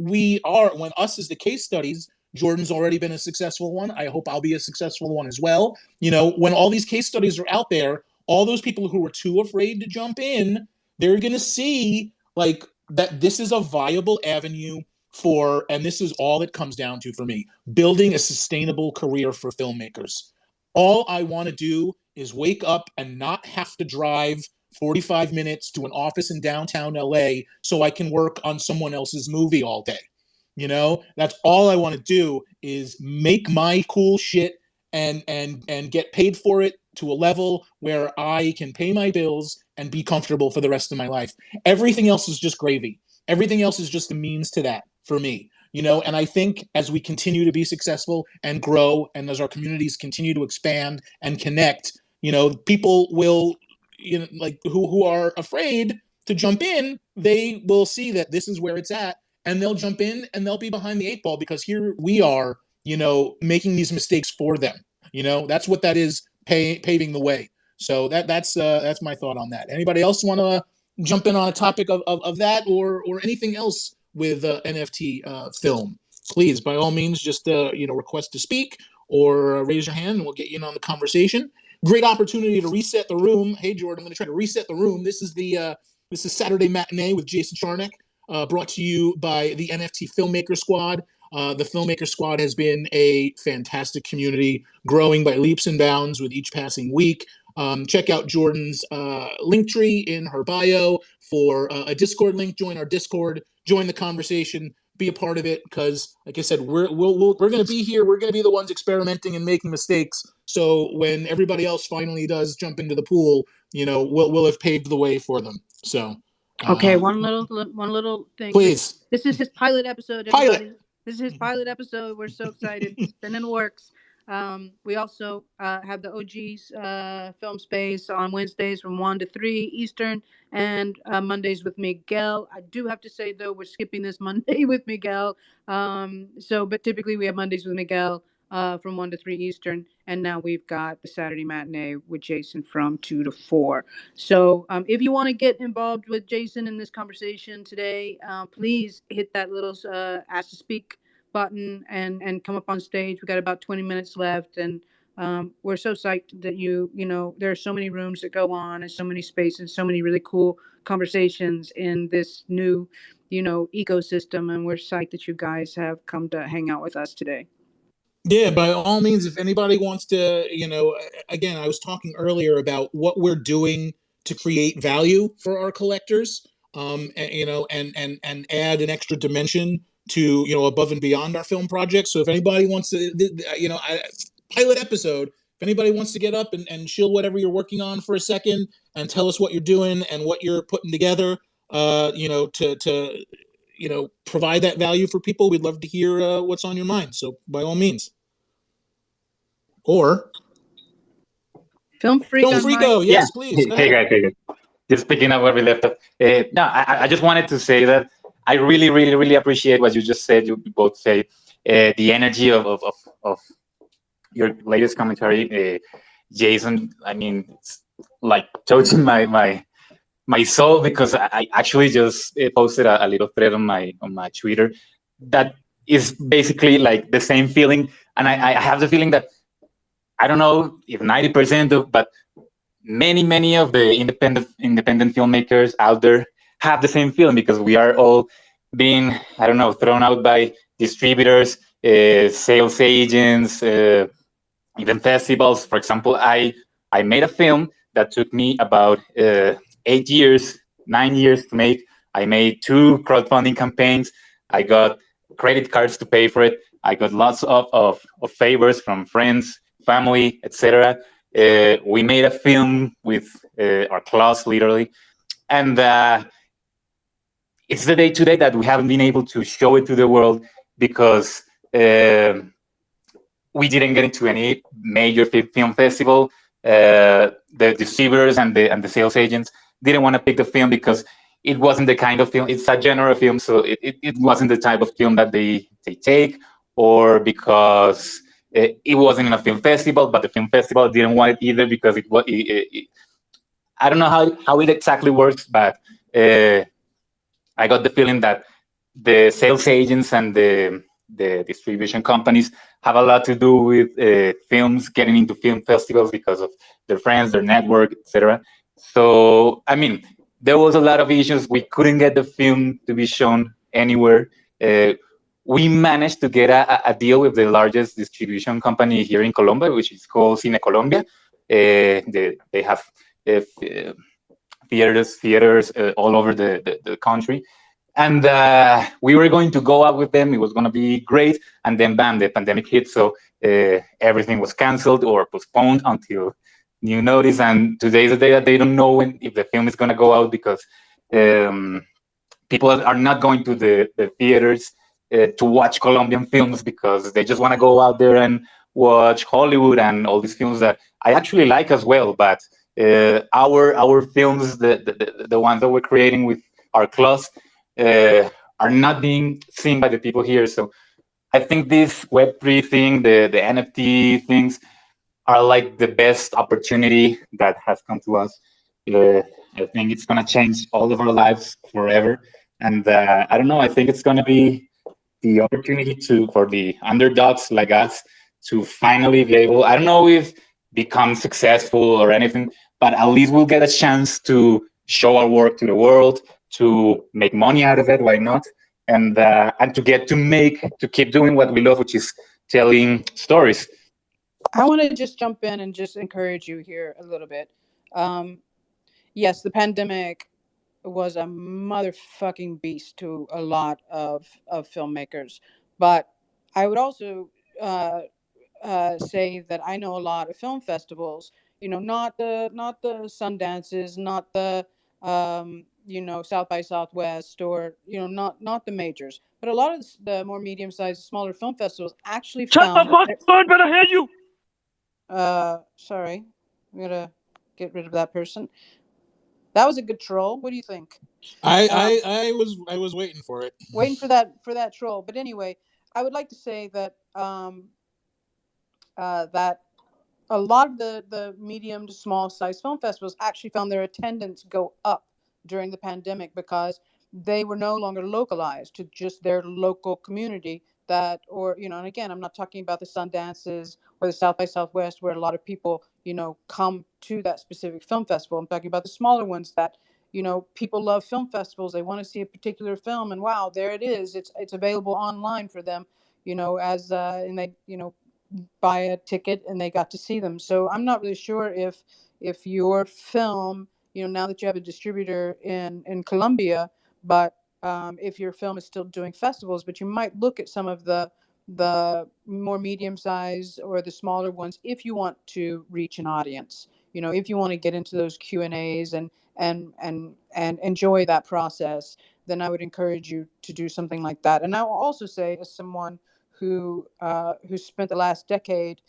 us as the case studies, Jordan's already been a successful one. I hope I'll be a successful one as well. When all these case studies are out there, all those people who were too afraid to jump in, they're gonna see that this is a viable avenue and this is all it comes down to for me, building a sustainable career for filmmakers. All I want to do is wake up and not have to drive 45 minutes to an office in downtown LA so I can work on someone else's movie all day. That's all I want to do, is make my cool shit and get paid for it to a level where I can pay my bills and be comfortable for the rest of my life. Everything else is just gravy. Everything else is just a means to that for me. And I think as we continue to be successful and grow, and as our communities continue to expand and connect, people will, who are afraid to jump in, they will see that this is where it's at, and they'll jump in, and they'll be behind the 8 ball, because here we are, making these mistakes for them. That's what that is, paving the way. So that's my thought on that. Anybody else want to jump in on a topic of that, or anything else with NFT film? Please, by all means, just request to speak, or raise your hand, and we'll get you in on the conversation. Great opportunity to reset the room. Hey, Jordan, I'm going to try to reset the room. This is Saturday Matinee with Jason Charnick, brought to you by the NFT Filmmaker Squad. The Filmmaker Squad has been a fantastic community, growing by leaps and bounds with each passing week. Check out Jordan's link tree in her bio for a Discord link. Join our Discord, join the conversation, be a part of it, because, like I said, we're going to be here. We're going to be the ones experimenting and making mistakes. So when everybody else finally does jump into the pool, we'll have paved the way for them. So okay, one little thing. Please, this is his pilot episode. Everybody. This is his pilot episode. We're so excited. It's been in the works. We also have the OG's film space on Wednesdays from 1 to 3 Eastern, and Mondays with Miguel. I do have to say, though, we're skipping this Monday with Miguel. But typically we have Mondays with Miguel from 1 to 3 Eastern, and now we've got the Saturday Matinee with Jason from 2 to 4. So if you want to get involved with Jason in this conversation today, please hit that little ask to speak button and come up on stage. We got about 20 minutes left, and We're so psyched that there are so many rooms that go on and so many spaces, so many really cool conversations in this new, ecosystem. And we're psyched that you guys have come to hang out with us today. Yeah, by all means, if anybody wants to, again, I was talking earlier about what we're doing to create value for our collectors, and add an extra dimension to, above and beyond our film projects. So if anybody wants to, pilot episode, if anybody wants to get up and chill whatever you're working on for a second and tell us what you're doing and what you're putting together, to provide that value for people, we'd love to hear what's on your mind. So by all means. Or Film Freako, yes, please. Hey guys, hey guys. Just picking up where we left off. No, I just wanted to say that I really, really, really appreciate what you just said. You both say the energy of your latest commentary, Jason. I mean, it's like touching my soul, because I actually just posted a little thread on my Twitter that is basically like the same feeling, and I have the feeling that I don't know if 90% of, but many of the independent filmmakers out there have the same feeling, because we are all being, I don't know, thrown out by distributors, sales agents, even festivals. For example, I made a film that took me about 8 years, 9 years to make. I made 2 crowdfunding campaigns. I got credit cards to pay for it. I got lots of favors from friends, family, etc. We made a film with our class, literally, and it's the day today that we haven't been able to show it to the world, because we didn't get into any major film festival. The distributors and the sales agents didn't want to pick the film because it wasn't the kind of film. It's a genre film, so it wasn't the type of film that they take, or because it wasn't in a film festival, but the film festival didn't want it either, because it was. I don't know how it exactly works, but I got the feeling that the sales agents and the distribution companies have a lot to do with films getting into film festivals because of their friends, their network, etc. So, I mean, there was a lot of issues. We couldn't get the film to be shown anywhere. We managed to get a deal with the largest distribution company here in Colombia, which is called Cine Colombia. They have theaters all over the country. And we were going to go out with them. It was going to be great. And then, bam, the pandemic hit. So everything was canceled or postponed until new notice. And today's the day that they don't know if the film is going to go out, because people are not going to the theaters to watch Colombian films, because they just want to go out there and watch Hollywood and all these films that I actually like as well. But our films, the ones that we're creating with our class, are not being seen by the people here. So I think this Web3 thing, the NFT things, are like the best opportunity that has come to us. I think it's going to change all of our lives forever. And I don't know, I think it's going to be the opportunity for the underdogs like us to finally be able, I don't know if become successful or anything, but at least we'll get a chance to show our work to the world, to make money out of it, why not? And to get to keep doing what we love, which is telling stories. I want to just jump in and just encourage you here a little bit. Yes, the pandemic was a motherfucking beast to a lot of filmmakers, but I would also say that I know a lot of film festivals. Not the Sundances, not the South by Southwest, or not the majors, but a lot of the more medium-sized, smaller film festivals actually Shut the fuck up, but I hear you. Sorry, I'm gonna get rid of that person. That was a good troll. What do you think? I was waiting for it. Waiting for that troll. But anyway, I would like to say that that a lot of the medium to small size film festivals actually found their attendance go up during the pandemic, because they were no longer localized to just their local community. That, or, and again, I'm not talking about the Sundances or the South by Southwest where a lot of people, come to that specific film festival. I'm talking about the smaller ones that, people love film festivals. They want to see a particular film, and wow, there it is. It's available online for them, as and they, buy a ticket and they got to see them. So I'm not really sure if your film, now that you have a distributor in Colombia, but if your film is still doing festivals, but you might look at some of the more medium size or the smaller ones if you want to reach an audience. If you want to get into those Q&As and enjoy that process, then I would encourage you to do something like that. And I will also say, as someone who spent the last decade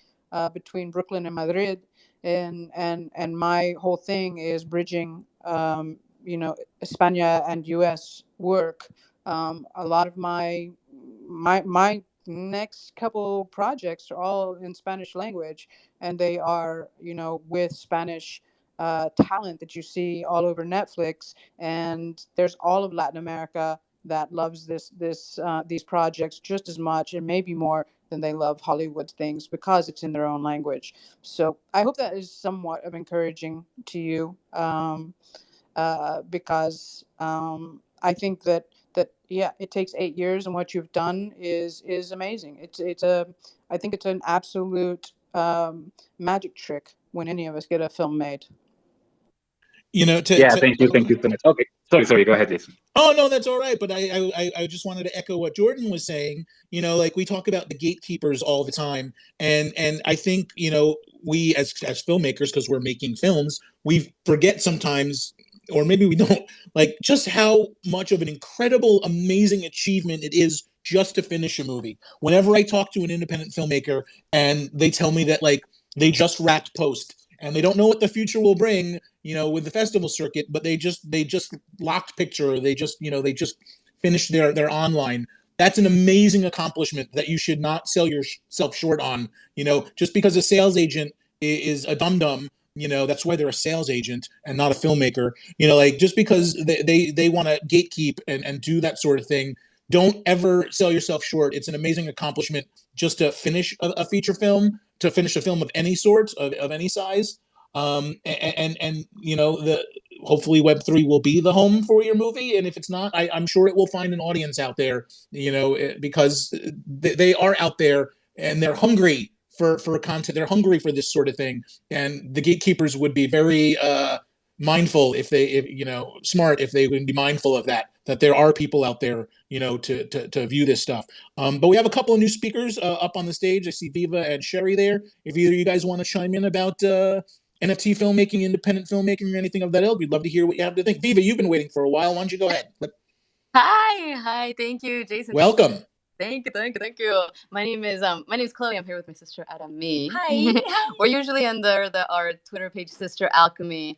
between Brooklyn and Madrid, and my whole thing is bridging España and U.S. work. A lot of my next couple projects are all in Spanish language, and they are with Spanish talent that you see all over Netflix, and there's all of Latin America that loves these projects just as much and maybe more than they love Hollywood things because it's in their own language. So I hope that is somewhat of encouraging to you, because I think that yeah, it takes 8 years, and what you've done is amazing. I think it's an absolute magic trick when any of us get a film made. Yeah, thank you so much. Okay, sorry, go ahead, Jason. Oh no, that's all right. But I just wanted to echo what Jordan was saying. Like we talk about the gatekeepers all the time, and I think we as filmmakers, because we're making films, we forget sometimes, or maybe we don't, like just how much of an incredible, amazing achievement it is just to finish a movie. Whenever I talk to an independent filmmaker and they tell me that like they just wrapped post and they don't know what the future will bring, with the festival circuit, but they just locked picture, or they just finished their online. That's an amazing accomplishment that you should not sell yourself short on. Just because a sales agent is a dum dum, that's why they're a sales agent and not a filmmaker. Like just because they want to gatekeep and do that sort of thing, don't ever sell yourself short. It's an amazing accomplishment just to finish a feature film, to finish a film of any sort, of any size. And the hopefully Web3 will be the home for your movie, and if it's not, I'm sure it will find an audience out there, because they are out there and they're hungry for content. They're hungry for this sort of thing, and the gatekeepers would be very mindful smart if they would be mindful of that there are people out there to view this stuff. But we have a couple of new speakers up on the stage. I see Viva and Sherry there. If either of you guys want to chime in about NFT filmmaking, independent filmmaking, or anything of that ilk, we'd love to hear what you have to think. Viva, you've been waiting for a while. Why don't you go ahead? Hi, thank you, Jason. Welcome. Thank you. My name is Chloe. I'm here with my sister Adami. Hi. We're usually under our Twitter page, Sister Alchemy,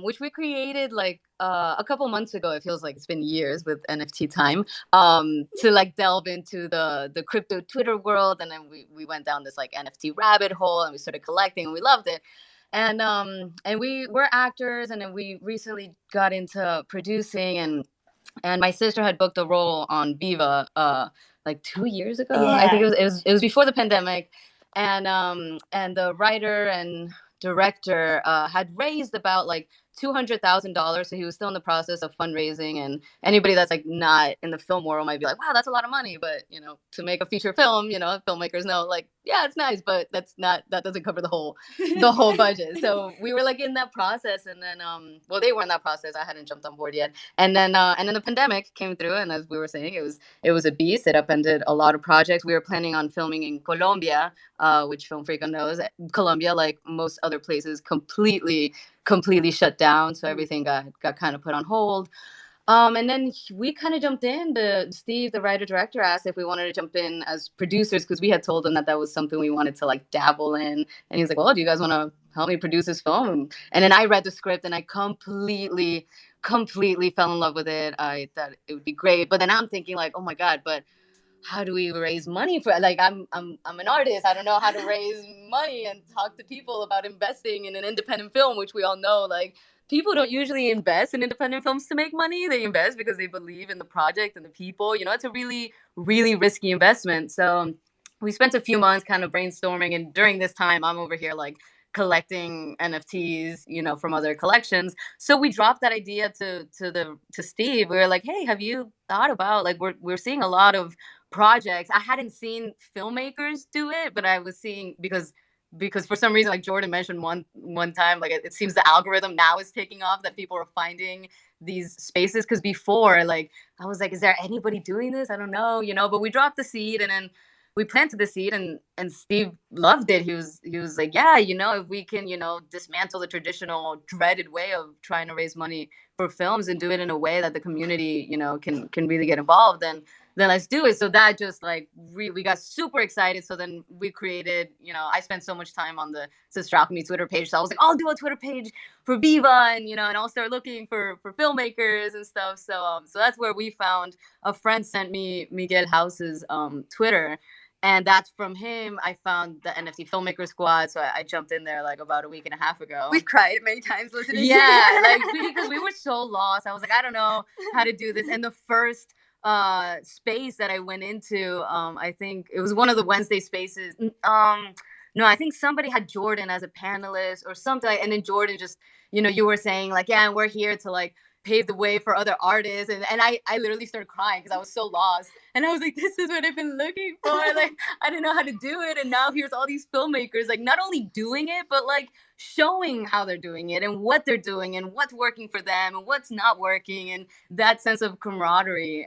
which we created like a couple months ago. It feels like it's been years with NFT time, to like delve into the crypto Twitter world, and then we went down this like NFT rabbit hole, and we started collecting, and we loved it. And we're actors, and then we recently got into producing, and my sister had booked a role on Viva like 2 years ago. Yeah. I think it was before the pandemic, and the writer and director had raised about like $200,000, so he was still in the process of fundraising. And anybody that's like not in the film world might be like, wow, that's a lot of money, but to make a feeature film, filmmakers know, like, yeah, it's nice, but that doesn't cover the whole budget. So we were like in that process, and then well, they were in that process. I hadn't jumped on board yet, and then the pandemic came through, and as we were saying, it was a beast. It upended a lot of projects. We were planning on filming in Colombia, which Film Freaka knows. Colombia, like most other places, completely shut down, so everything got kind of put on hold. And then we kind of jumped in. Steve, the writer-director, asked if we wanted to jump in as producers, because we had told him that was something we wanted to like dabble in. And he's like, well, do you guys want to help me produce this film? And then I read the script, and I completely fell in love with it. I thought it would be great. But then I'm thinking like, oh my God, but how do we raise money for, like, I'm an artist. I don't know how to raise money and talk to people about investing in an independent film, which we all know, like, people don't usually invest in independent films to make money. They invest because they believe in the project and the people. You know, it's a really, really risky investment. So we spent a few months kind of brainstorming, and during this time, I'm over here like collecting NFTs, you know, from other collections. So we dropped that idea to Steve. We were like, hey, have you thought about, like, we're seeing a lot of projects. I hadn't seen filmmakers do it, but I was seeing, because for some reason, like Jordan mentioned one time, like it seems the algorithm now is taking off, that people are finding these spaces. Because before, like, I was like, is there anybody doing this? I don't know, you know. But we dropped the seed, and then we planted the seed, and Steve loved it. He was like, yeah, you know, if we can, you know, dismantle the traditional dreaded way of trying to raise money for films and do it in a way that the community, you know, can really get involved, then let's do it. So that just like we got super excited. So then we created, you know, I spent so much time on the Sister Alchemy Twitter page. So I was like, I'll do a Twitter page for Viva, and, you know, and I'll start looking for filmmakers and stuff. So so that's where we found, a friend sent me Miguel House's Twitter. And that's from him I found the NFT Filmmaker Squad. So I jumped in there like about a week and a half ago. We've cried many times listening. Yeah, like because we were so lost. I was like, I don't know how to do this. And the first space that I went into, I think it was one of the Wednesday spaces. No, I think somebody had Jordan as a panelist or something. And then Jordan just, you know, you were saying like, yeah, and we're here to like pave the way for other artists. And I literally started crying because I was so lost. And I was like, this is what I've been looking for. Like, I didn't know how to do it. And now here's all these filmmakers, like, not only doing it, but like showing how they're doing it and what they're doing and what's working for them and what's not working. And that sense of camaraderie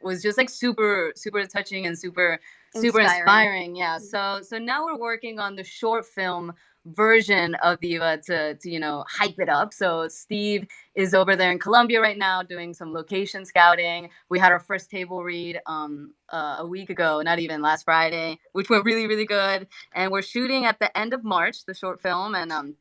was just like super, super touching and super inspiring. Yeah. So now we're working on the short film version of Viva to you know, hype it up. So Steve is over there in Colombia right now doing some location scouting. We had our first table read a week ago, not even, last Friday, which went really, really good. And we're shooting at the end of March, the short film, and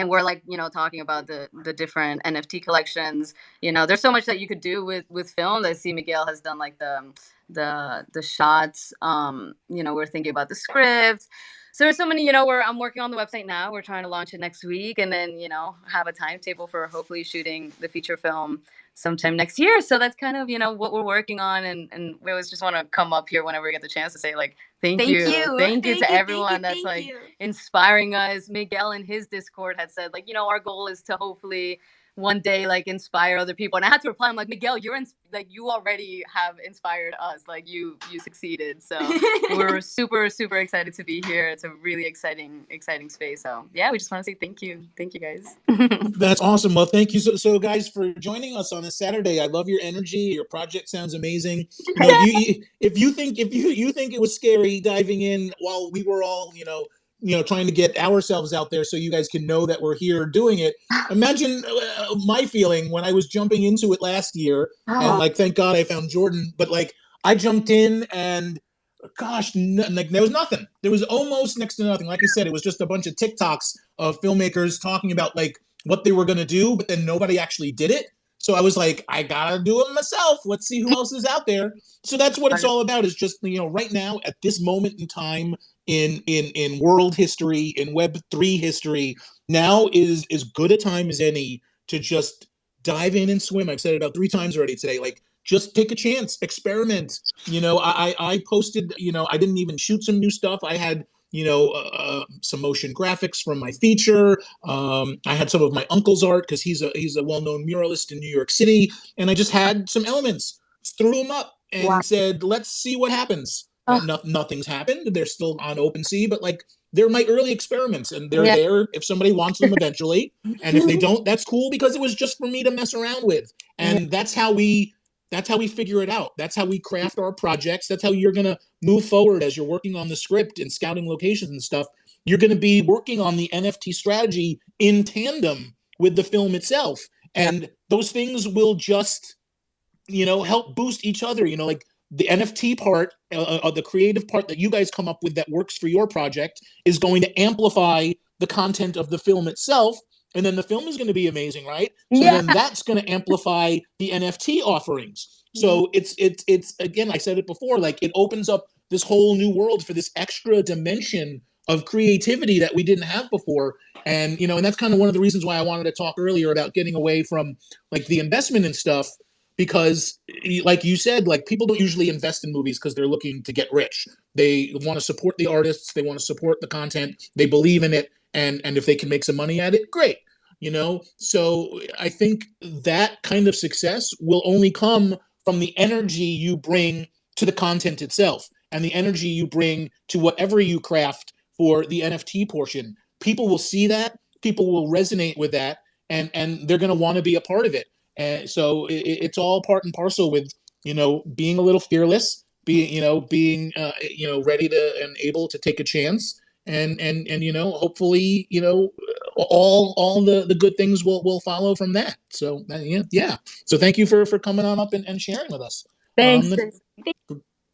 we're like, you know, talking about the different NFT collections. You know, there's so much that you could do with film. I see Miguel has done like the shots. You know, we're thinking about the script. So there's so many, you know, I'm working on the website now. We're trying to launch it next week, and then, you know, have a timetable for hopefully shooting the feature film sometime next year. So that's kind of, you know, what we're working on. And we always just want to come up here whenever we get the chance to say like, thank you to everyone that's like inspiring us. Miguel in his Discord had said like, you know, our goal is to hopefully one day like inspire other people. And I had to reply, I'm like, Miguel, you already have inspired us. Like you succeeded. So we're super, super excited to be here. It's a really exciting space. So yeah, we just want to say thank you guys. That's awesome. Well, thank you so guys for joining us on a Saturday. I love your energy. Your project sounds amazing. You know, if you think it was scary diving in while we were all, you know, trying to get ourselves out there so you guys can know that we're here doing it. Imagine my feeling when I was jumping into it last year, and like, thank God I found Jordan, but like I jumped in and gosh, like there was nothing. There was almost next to nothing. Like I said, it was just a bunch of TikToks of filmmakers talking about like what they were going to do, but then nobody actually did it. So I was like, I gotta do it myself. Let's see who else is out there. So that's what it's all about, is just, you know, right now at this moment in time in world history, in Web3 history, now is as good a time as any to just dive in and swim. I've said it about 3 times already today. Like, just take a chance, experiment. You know, I posted, you know, I didn't even shoot some new stuff. I had, you know, some motion graphics from my feature. I had some of my uncle's art because he's a well-known muralist in New York City, and I just had some elements, threw them up, and said, let's see what happens. Nothing's happened. They're still on OpenSea, but like they're my early experiments, and they're there if somebody wants them eventually. And if they don't, that's cool, because it was just for me to mess around with. And that's how we figure it out. That's how we craft our projects. That's how you're going to move forward as you're working on the script and scouting locations and stuff. You're going to be working on the NFT strategy in tandem with the film itself. And those things will just, you know, help boost each other. You know, like the NFT part, the creative part that you guys come up with that works for your project is going to amplify the content of the film itself. And then the film is going to be amazing, right? So then that's going to amplify the NFT offerings. So it's again, I said it before, like it opens up this whole new world for this extra dimension of creativity that we didn't have before. And, and that's kind of one of the reasons why I wanted to talk earlier about getting away from like the investment and stuff, because like you said, like people don't usually invest in movies because they're looking to get rich. They want to support the artists. They want to support the content. They believe in it. And if they can make some money at it, great. So I think that kind of success will only come from the energy you bring to the content itself and the energy you bring to whatever you craft for the NFT portion. People will see that, people will resonate with that, and they're going to want to be a part of it. And so it's all part and parcel with being a little fearless, being ready to and able to take a chance, and hopefully all the good things will follow from that. So yeah. So thank you for coming on up and sharing with us. Thanks.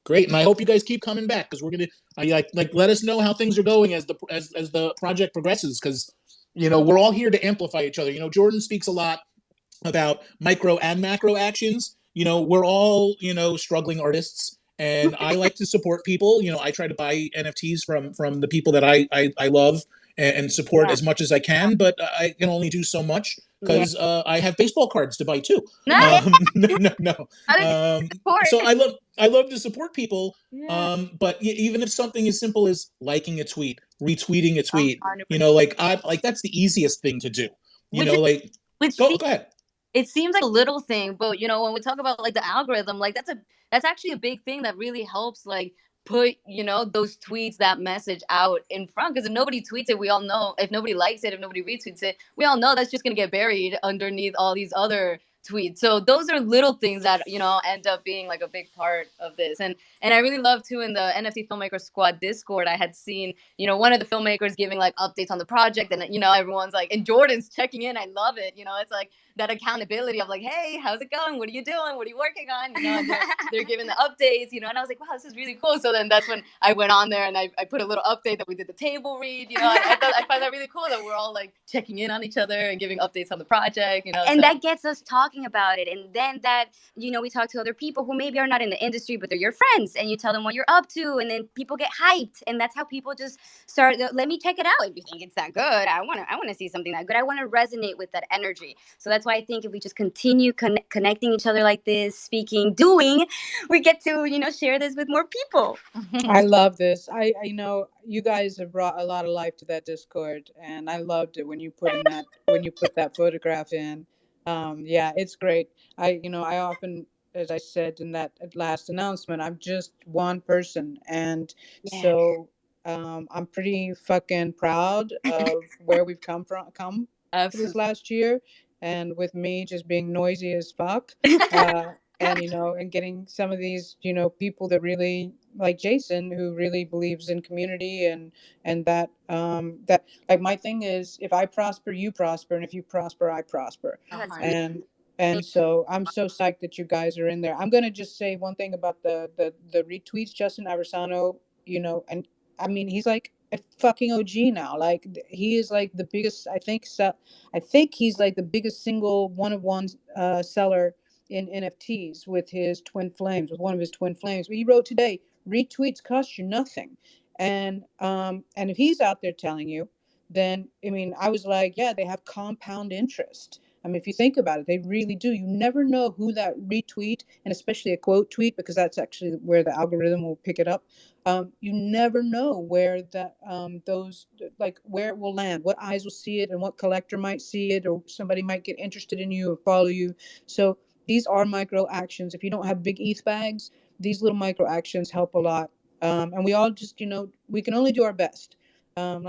Great, and I hope you guys keep coming back, because we're gonna like let us know how things are going as the project progresses, because we're all here to amplify each other. Jordan speaks a lot about micro and macro actions. We're all struggling artists, and I like to support people. I try to buy NFTs from the people that I love and support as much as I can, but I can only do so much because I have baseball cards to buy too. No. So I love to support people. But even if something as simple as liking a tweet, retweeting a tweet, like that's the easiest thing to do. Go ahead. It seems like a little thing, but when we talk about like the algorithm, like that's actually a big thing that really helps like put those tweets, that message out in front, because if nobody tweets it, we all know. If nobody likes it, if nobody retweets it, we all know that's just gonna get buried underneath all these other tweets. So those are little things that end up being like a big part of this. And I really love too, in the NFT Filmmaker Squad Discord, I had seen one of the filmmakers giving like updates on the project, and everyone's like, and Jordan's checking in. I love it. It's like that accountability of like, hey, how's it going? What are you doing? What are you working on? And they're giving the updates, and I was like, wow, this is really cool. So then that's when I went on there and I put a little update that we did the table read. I find that really cool that we're all like checking in on each other and giving updates on the project. And that gets us talking about it, and then that we talk to other people who maybe are not in the industry, but they're your friends, and you tell them what you're up to, and then people get hyped, and that's how people just start. Let me check it out. If you think it's that good, I want to see something that good. I want to resonate with that energy. So that's why I think if we just continue connecting each other like this, speaking, doing, we get to share this with more people. I love this. I you guys have brought a lot of life to that Discord, and I loved it when you put that photograph in. Yeah, it's great. I often, as I said in that last announcement, I'm just one person, and so I'm pretty fucking proud of where we've come this last year, and with me just being noisy as fuck, and getting some of these people that really, like Jason, who really believes in community, and that like, my thing is, if I prosper, you prosper, and if you prosper, I prosper. And so I'm so psyched that you guys are in there. I'm gonna just say one thing about the retweets. Justin Aversano, and I mean, he's like a fucking OG now. Like, he is like the biggest. I think he's like the biggest single one-of-one seller in NFTs with his twin flames, with one of his twin flames. But he wrote today, retweets cost you nothing. And if he's out there telling you, then I mean, I was like, yeah, they have compound interest. I mean, if you think about it, they really do. You never know who that retweet, and especially a quote tweet, because that's actually where the algorithm will pick it up. You never know where that those, like, where it will land, what eyes will see it, and what collector might see it, or somebody might get interested in you or follow you. So these are micro actions. If you don't have big ETH bags, these little micro actions help a lot. And we all just, we can only do our best. And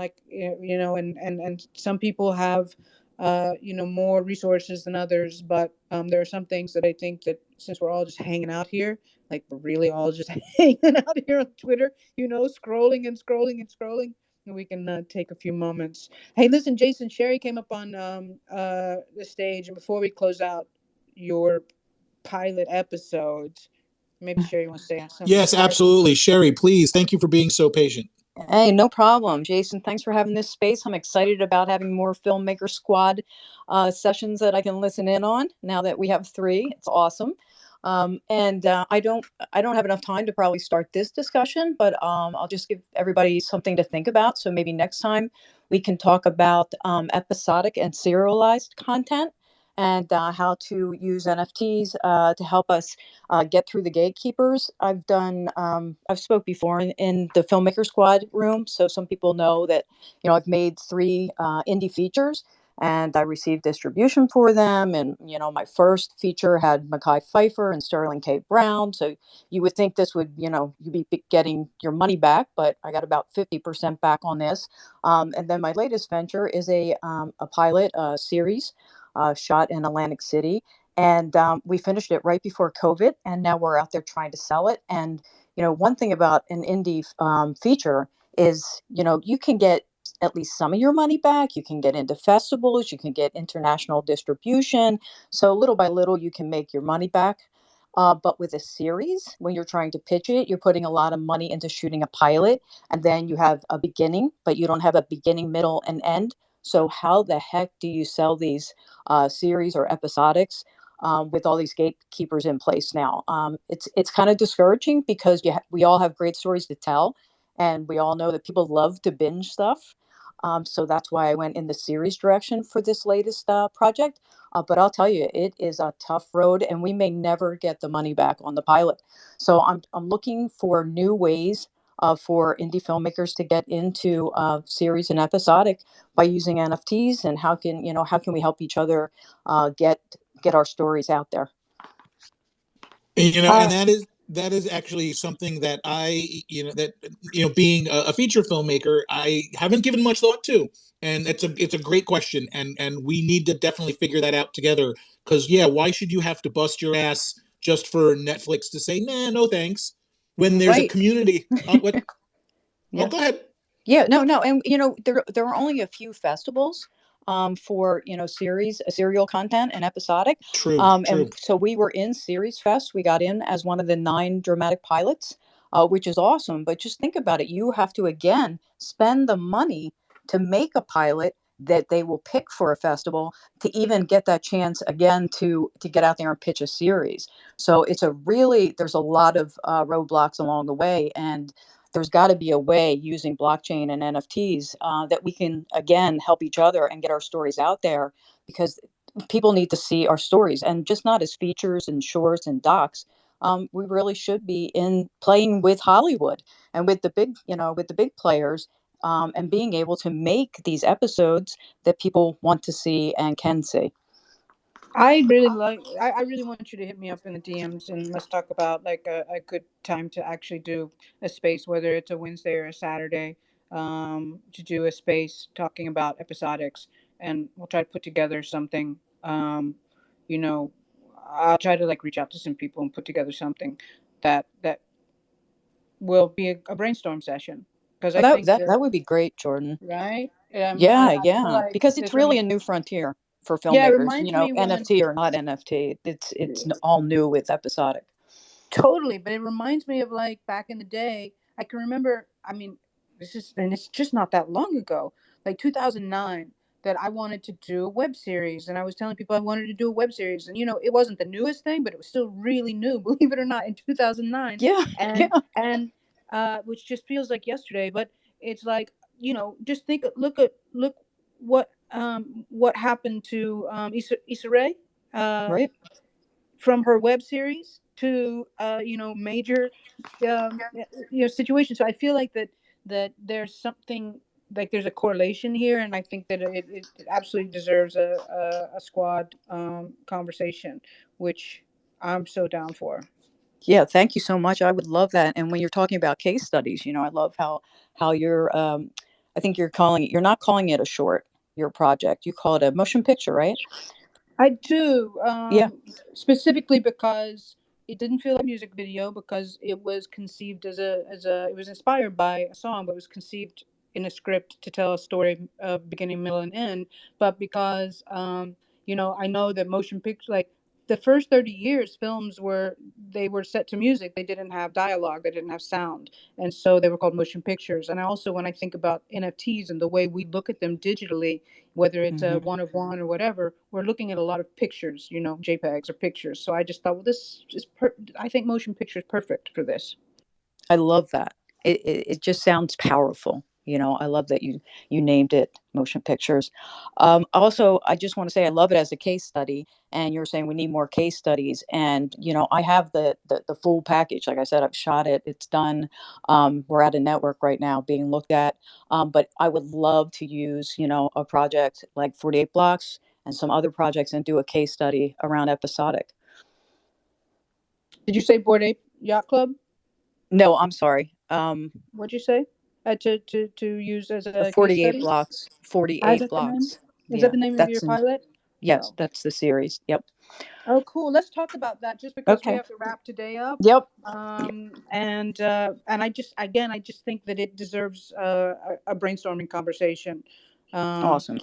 some people have, more resources than others, but there are some things that I think that, since we're all just hanging out here, like we're really all just hanging out here on Twitter, scrolling and scrolling and scrolling, and we can take a few moments. Hey, listen, Jason, Sherry came up on the stage, and before we close out your pilot episode, maybe Sherry wants to say something. Yes, absolutely. Sherry, please. Thank you for being so patient. Hey, no problem. Jason, thanks for having this space. I'm excited about having more Filmmaker Squad sessions that I can listen in on now that we have 3. It's awesome. And I don't have enough time to probably start this discussion, but I'll just give everybody something to think about. So maybe next time we can talk about episodic and serialized content and how to use NFTs to help us get through the gatekeepers. I've spoke before in the Filmmaker Squad room, so some people know that I've made 3 indie features and I received distribution for them. And my first feature had Mackay Pfeiffer and Sterling K. Brown, so you would think this would you'd be getting your money back, but I got about 50% back on this. And then my latest venture is a pilot series shot in Atlantic City. And we finished it right before COVID, and now we're out there trying to sell it. And one thing about an indie feature is you can get at least some of your money back. You can get into festivals, you can get international distribution. So little by little, you can make your money back. But with a series, when you're trying to pitch it, you're putting a lot of money into shooting a pilot, and then you have a beginning, but you don't have a beginning, middle, and end. So how the heck do you sell these series or episodics with all these gatekeepers in place now? It's kind of discouraging because we all have great stories to tell, and we all know that people love to binge stuff. So that's why I went in the series direction for this latest project. But I'll tell you, it is a tough road, and we may never get the money back on the pilot. So I'm looking for new ways for indie filmmakers to get into series and episodic by using NFTs, and how can we help each other get our stories out there? And that is actually something that being a feature filmmaker, I haven't given much thought to, and it's a great question, and we need to definitely figure that out together. Because why should you have to bust your ass just for Netflix to say nah, no thanks, when there's a community? What? Yeah. Oh, go ahead. Yeah, no, and there are only a few festivals for serial content and episodic. True. And so we were in Series Fest. We got in as one of the 9 dramatic pilots, which is awesome. But just think about it: you have to again spend the money to make a pilot that they will pick for a festival to even get that chance again to get out there and pitch a series. So there's a lot of roadblocks along the way, and there's got to be a way using blockchain and NFTs that we can again help each other and get our stories out there, because people need to see our stories, and just not as features and shorts and docs. We really should be in playing with Hollywood and with the big players, and being able to make these episodes that people want to see and can see. I really I really want you to hit me up in the DMs and let's talk about like a good time to actually do a space, whether it's a Wednesday or a Saturday, to do a space talking about episodics, and we'll try to put together something. You know, I'll try to like reach out to some people and put together something that will be a brainstorm session, because I think That would be great, Jordan. right. Yeah, I feel yeah, like because it's this really a new frontier for yeah, it filmmakers. reminds me when NFT or not NFT, it's all new with episodic. totally, but it reminds me of like back in the day. I can remember, I mean, it's just not that long ago, like 2009, that I wanted to do a web series. And I was telling people I wanted to do a web series. And, it wasn't the newest thing, but it was still really new, believe it or not, in 2009. Yeah, And, which just feels like yesterday, but it's like, just look what happened to Issa Rae. Right. From her web series to major situation. So I feel like that there's something, like there's a correlation here, and I think that it absolutely deserves a squad conversation, which I'm so down for. Yeah, thank you so much. I would love that. And when you're talking about case studies, I love how you're. I think you're not calling it a short, your project. You call it a motion picture, right? I do, Yeah. specifically because it didn't feel like a music video, because it was conceived as it was inspired by a song, but it was conceived in a script to tell a story of beginning, middle, and end. But because I know that motion picture, like the first 30 years, films were set to music. They didn't have dialogue. They didn't have sound, and so they were called motion pictures. And I also, when I think about NFTs and the way we look at them digitally, whether it's a one of one or whatever, we're looking at a lot of pictures, JPEGs or pictures. So I just thought, well, this is I think motion picture is perfect for this. I love that. It just sounds powerful. I love that you named it motion pictures. Also, I just want to say I love it as a case study. And you're saying we need more case studies. And I have the full package. Like I said, I've shot it. It's done. We're at a network right now being looked at. But I would love to use a project like 48 Blocks and some other projects and do a case study around episodic. Did you say Bored Ape Yacht Club? No, I'm sorry. What'd you say? To use as a 48 case blocks. 48 Is that blocks. the name of your pilot? Yes, that's the series. Yep. Oh, cool. Let's talk about that just because we Okay. have to wrap today up. Yep. And I just think that it deserves a brainstorming conversation. Awesome.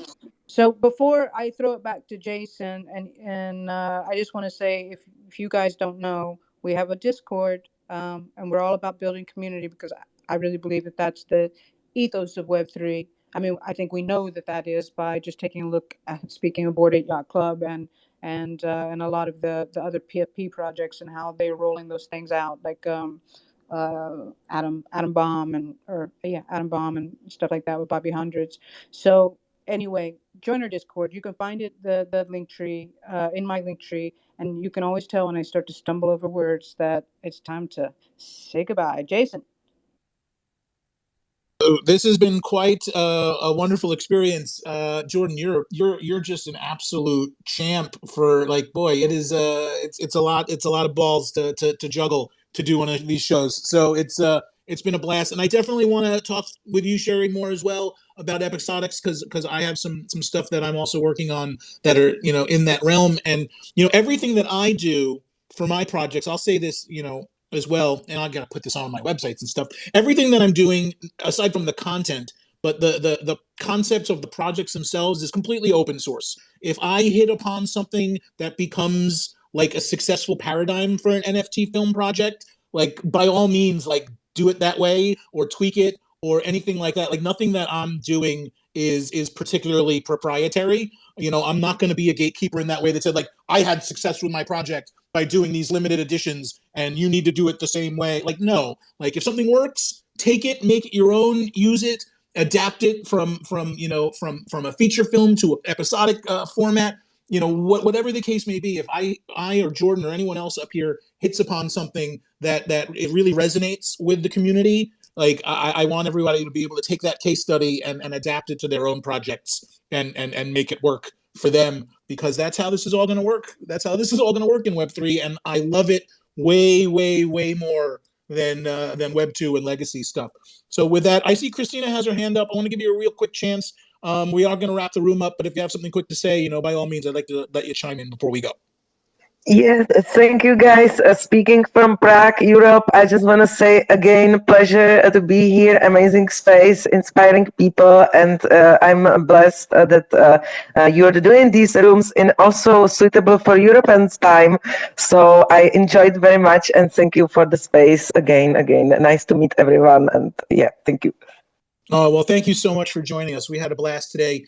So before I throw it back to Jason, and I just want to say, if you guys don't know, we have a Discord, and we're all about building community because I really believe that that's the ethos of Web3. I mean, I think we know that is by just taking a look at, speaking of Bored Ape Yacht Club and a lot of the other PFP projects and how they're rolling those things out, like Atom Bomb Atom Bomb and stuff like that with Bobby Hundreds. So anyway, join our Discord. You can find it the link tree in my link tree, and you can always tell when I start to stumble over words that it's time to say goodbye. Jason. This has been quite a wonderful experience, Jordan. You're just an absolute champ for boy. It is it's a lot of balls to juggle to do one of these shows. So it's been a blast, and I definitely want to talk with you, Sherry, more as well about episodics because I have some stuff that I'm also working on that are in that realm, and everything that I do for my projects. I'll say this, as well, and I gotta put this on my websites and stuff. Everything that I'm doing, aside from the content, but the concepts of the projects themselves is completely open source. If I hit upon something that becomes like a successful paradigm for an NFT film project, by all means, do it that way or tweak it or anything like that. Nothing that I'm doing is particularly proprietary. I'm not going to be a gatekeeper in that way that said I had success with my project by doing these limited editions and you need to do it the same way. No, if something works, take it, make it your own, use it, adapt it from a feature film to an episodic format. Whatever the case may be, if I or Jordan or anyone else up here hits upon something that it really resonates with the community, I want everybody to be able to take that case study and adapt it to their own projects and make it work for them, because that's how this is all going to work. That's how this is all going to work in Web3, and I love it way, way, way more than Web 2 and legacy stuff. So with that, I see Christina has her hand up. I want to give you a real quick chance. We are going to wrap the room up, but if you have something quick to say, by all means, I'd like to let you chime in before we go. Yes, thank you guys. Speaking from Prague, Europe, I just want to say again, pleasure to be here. Amazing space, inspiring people, and I'm blessed that you're doing these rooms in also suitable for European time. So I enjoyed very much, and thank you for the space again. Nice to meet everyone, and thank you. Oh, well, thank you so much for joining us. We had a blast today.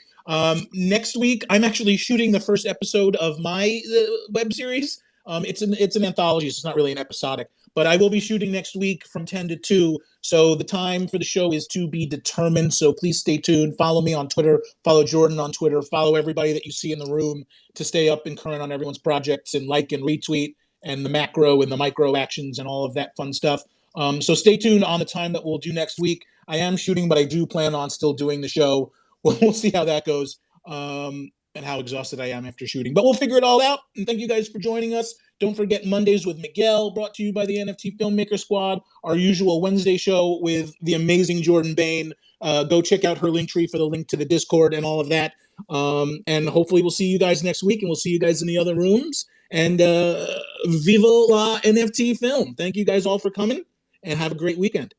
Next week, I'm actually shooting the first episode of my web series. It's an anthology, so it's not really an episodic, but I will be shooting next week from 10 to 2. So the time for the show is to be determined. So please stay tuned. Follow me on Twitter. Follow Jordan on Twitter. Follow everybody that you see in the room to stay up and current on everyone's projects, and like and retweet and the macro and the micro actions and all of that fun stuff. So stay tuned on the time that we'll do next week. I am shooting, but I do plan on still doing the show. We'll see how that goes, and how exhausted I am after shooting. But we'll figure it all out. And thank you guys for joining us. Don't forget Mondays with Miguel, brought to you by the NFT Filmmaker Squad. Our usual Wednesday show with the amazing Jordan Bayne. Go check out her link tree for the link to the Discord and all of that. And hopefully we'll see you guys next week, and we'll see you guys in the other rooms. And viva la NFT film. Thank you guys all for coming, and have a great weekend.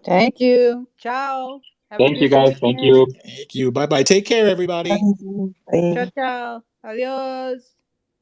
Thank you. Ciao. Thank you, guys. Thank you. Thank you. Bye-bye. Take care, everybody. Bye. Ciao, ciao. Adios.